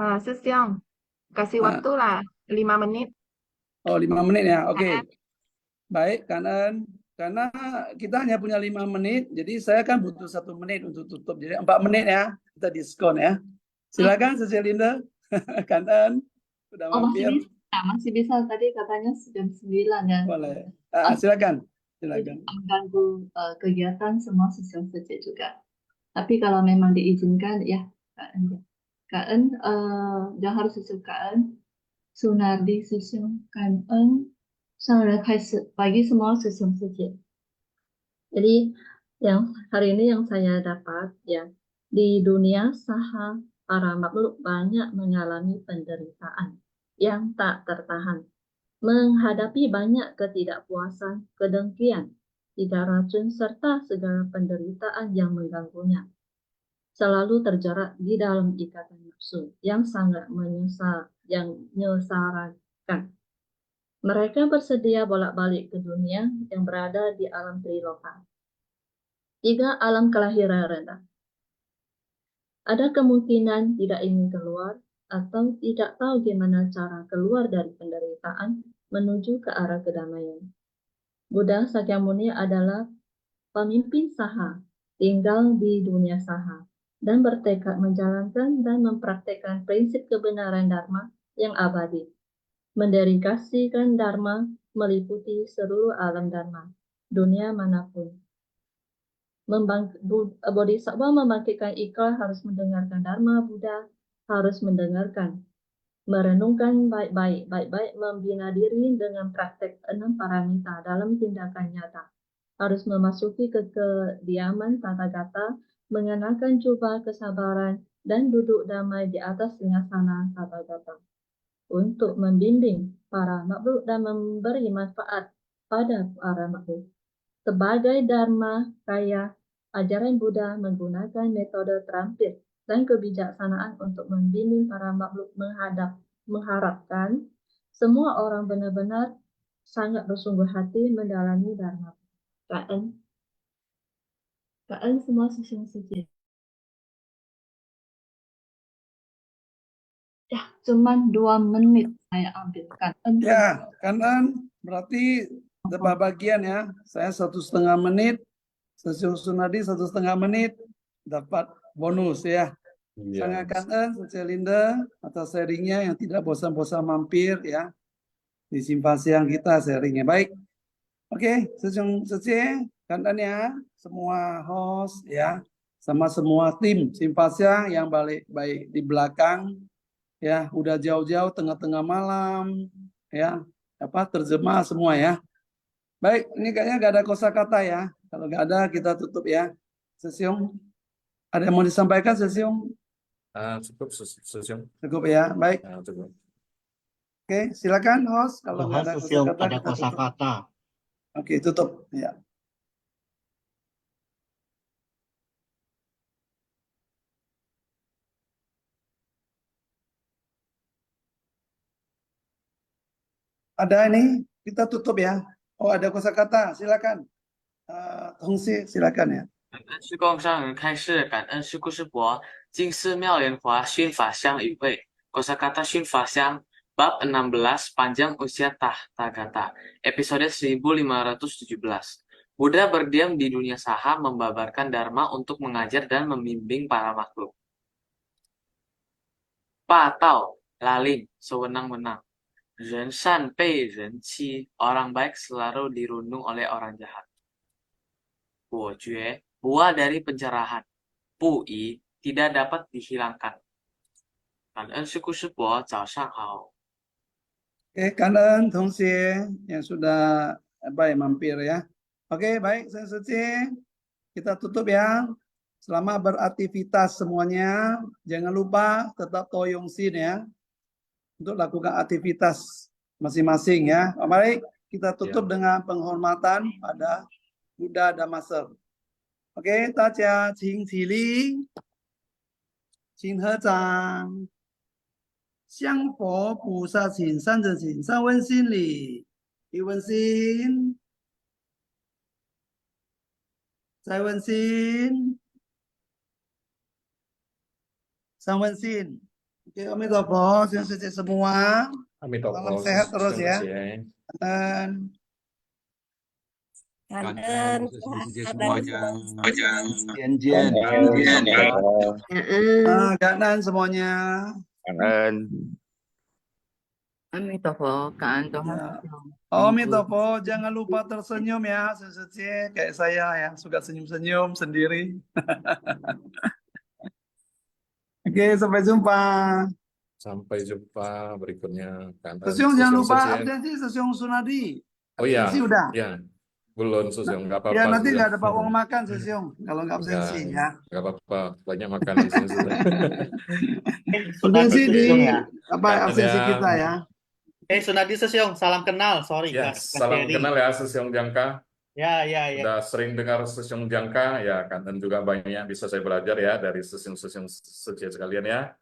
Sesiang, kasih waktu lah 5 menit. Oh, 5 menit ya. Oke. Baik, kanan. Karena kita hanya punya 5 menit, jadi saya kan butuh 1 menit untuk tutup. Jadi 4 menit ya, kita diskon ya. Silakan Linda. Kanan. Sudah mampir. Masih bisa tadi katanya jam 9 ya. Boleh. Silakan. Silakan. Mengganggu kegiatan semua Sesiung Sece juga. Tapi kalau memang diizinkan ya KN yang harus disukakan Sunardi Sesiung KN 上人开始 bagi semua Sesiung Sece. Jadi yang hari ini yang saya dapat ya, di dunia saha para makhluk banyak mengalami penderitaan yang tak tertahan, menghadapi banyak ketidakpuasan, kedengkian, tidak racun serta segala penderitaan yang mengganggunya. Selalu terjerat di dalam ikatan nafsu yang sangat menyesarankan. Mereka bersedia bolak-balik ke dunia yang berada di alam Triloka. 3 alam kelahiran rendah. Ada kemungkinan tidak ingin keluar atau tidak tahu gimana cara keluar dari penderitaan menuju ke arah kedamaian. Buddha Sakyamuni adalah pemimpin saha, tinggal di dunia saha, dan bertekad menjalankan dan mempraktekkan prinsip kebenaran Dharma yang abadi. Mendedikasikan Dharma meliputi seluruh alam Dharma, dunia manapun. Bodhisattva membangkitkan ikrar harus mendengarkan Dharma Buddha, harus mendengarkan, merenungkan baik-baik, membina diri dengan praktek 6 paramita dalam tindakan nyata, harus memasuki kediaman Tathagata, mengenakan jubah kesabaran, dan duduk damai di atas singgasana Tathagata, untuk membimbing para makhluk dan memberi manfaat pada para makhluk. Sebagai Dharma kaya, ajaran Buddha menggunakan metode terampil dan kebijaksanaan untuk membimbing para makhluk mengharapkan semua orang benar-benar sangat bersungguh hati mendalami Dharma. KN semua Sesiung Sece. Ya, cuman 2 menit saya ambilkan. Ya, kanan berarti tebak bagian ya. Saya 1,5 menit, Sesiung Sunadi 1,5 menit, dapat bonus ya. Iya, Sangat kangen Linda atas sharingnya yang tidak bosan-bosan mampir ya di Simpasiang kita sharingnya. Baik, oke, Sesiung Sece, kangen ya semua host ya, sama semua tim Simpasiang yang balik baik di belakang ya, udah jauh-jauh tengah-tengah malam ya, terjemah semua ya. Baik, ini kayaknya gak ada kosakata ya. Kalau gak ada kita tutup ya. Sesiung, ada yang mau disampaikan Sesiung? cukup Sesiung. Cukup ya, baik. Cukup. Oke, silakan host. Kalau nggak ada Sesiung kosakata ada kita tutup. kosakata. Oke, tutup. Ya. Ada ini, kita tutup ya. Oh, ada kosakata, silakan. Hongsi, silakan ya. 感恩师公上人开示，感恩师故事伯，敬寺妙莲华熏法香与会。Kosakata Shun Fasyang, Bab 16, Panjang Usia Tathagata, episode 1517. Buddha berdiam di dunia saha, membabarkan dharma untuk mengajar dan membimbing para makhluk. Patau, laling, sewenang-wenang. Ren san bei ren qi, orang baik selalu dirundung oleh orang jahat. Bojue, buah dari pencerahan. Pui, tidak dapat dihilangkan. Kangen suku sebuah, zaosang hao. Oke, kanan Hongsi yang sudah mampir ya. Oke, baik, saya suci. Kita tutup ya. Selamat beraktivitas semuanya. Jangan lupa tetap toyongsin ya. Untuk lakukan aktivitas masing-masing ya. Mari kita tutup dengan penghormatan pada Buddha Dhammasar. Oke, Taja, Qing Qili, Qing Hezang, Xiang Po, Pu Sa Qin, San Zhen Qin, San Wen Xin Li, Li Wen Xin, Zai Wen Xin, San Wen Xin. Oke, Amitabha, sehat semua. Salam sehat terus ya. Dan Kangen, semuanya. Jen. Kanan semuanya. Kangen. Amitabha, Kak Tuhan. Amitabha, jangan lupa tersenyum ya, sesuci kayak saya yang suka senyum-senyum sendiri. Oke, sampai jumpa. Sampai jumpa berikutnya. Sesiung jangan lupa absensi Sesiung Sunadi. Oh iya, Absensi udah. ya. Belum Sesiung, nggak apa-apa. Ya nanti sudah. nggak dapat uang makan Sesiung kalau nggak absensi ya. Nggak apa-apa, banyak makan di sini sudah. Absensi di ya. absensi kita ya. Sunadi Sesiung, salam kenal. Sorry, Ya, salam kenal ya Sesiung Jangka. Ya. Udah sering dengar Sesiung Jangka, ya kan, dan juga banyak bisa saya belajar ya dari Sesiung Sece sekalian ya.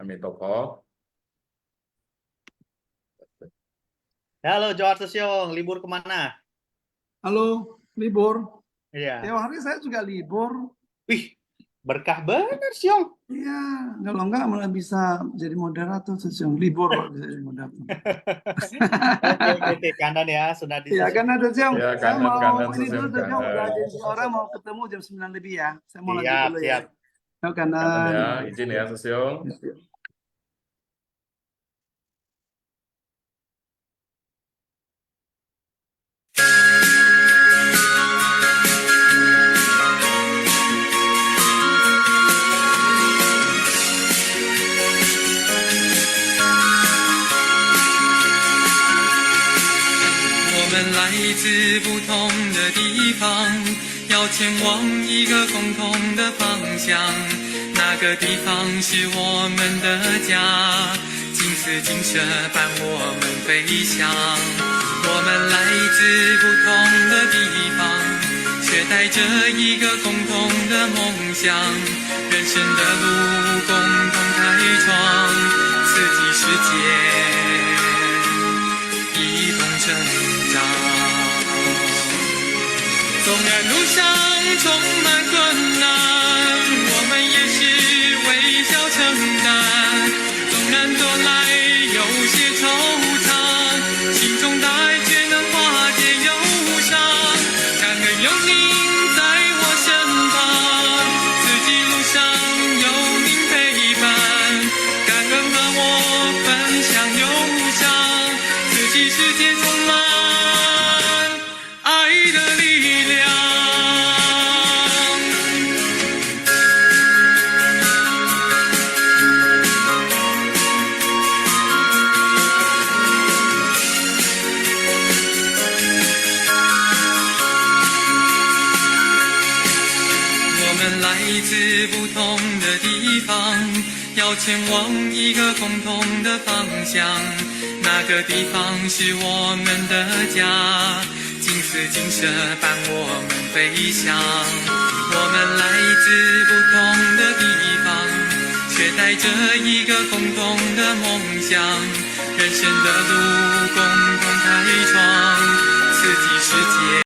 Amitabha. Halo, Johar Sesiung, libur kemana? Halo, libur. Iya. Tiap hari saya juga libur. Wih, berkah bener, Siung. Iya, kalau enggak malah bisa jadi moderator Sesiung. Libur kok bisa jadi moderator. Oke, kanan ya, Sunadi. Iya, karena Sesiung. Ya, Saya mau kanan, ini dulu Sesiung, Sesiung. kanan. Udah jadi orang mau ketemu jam 9 lebih ya. Saya mau lanjut Siap, dulu siap. ya. Oh, kanan. Ya, izin ya Sesiung.有些惆怅，心中带却能化解忧地方，要前往一个共同的方向，那个地方是我们的家，金丝金色伴我们飞翔。我们来自不同的地方，却带着一个共同的梦想，人生的路共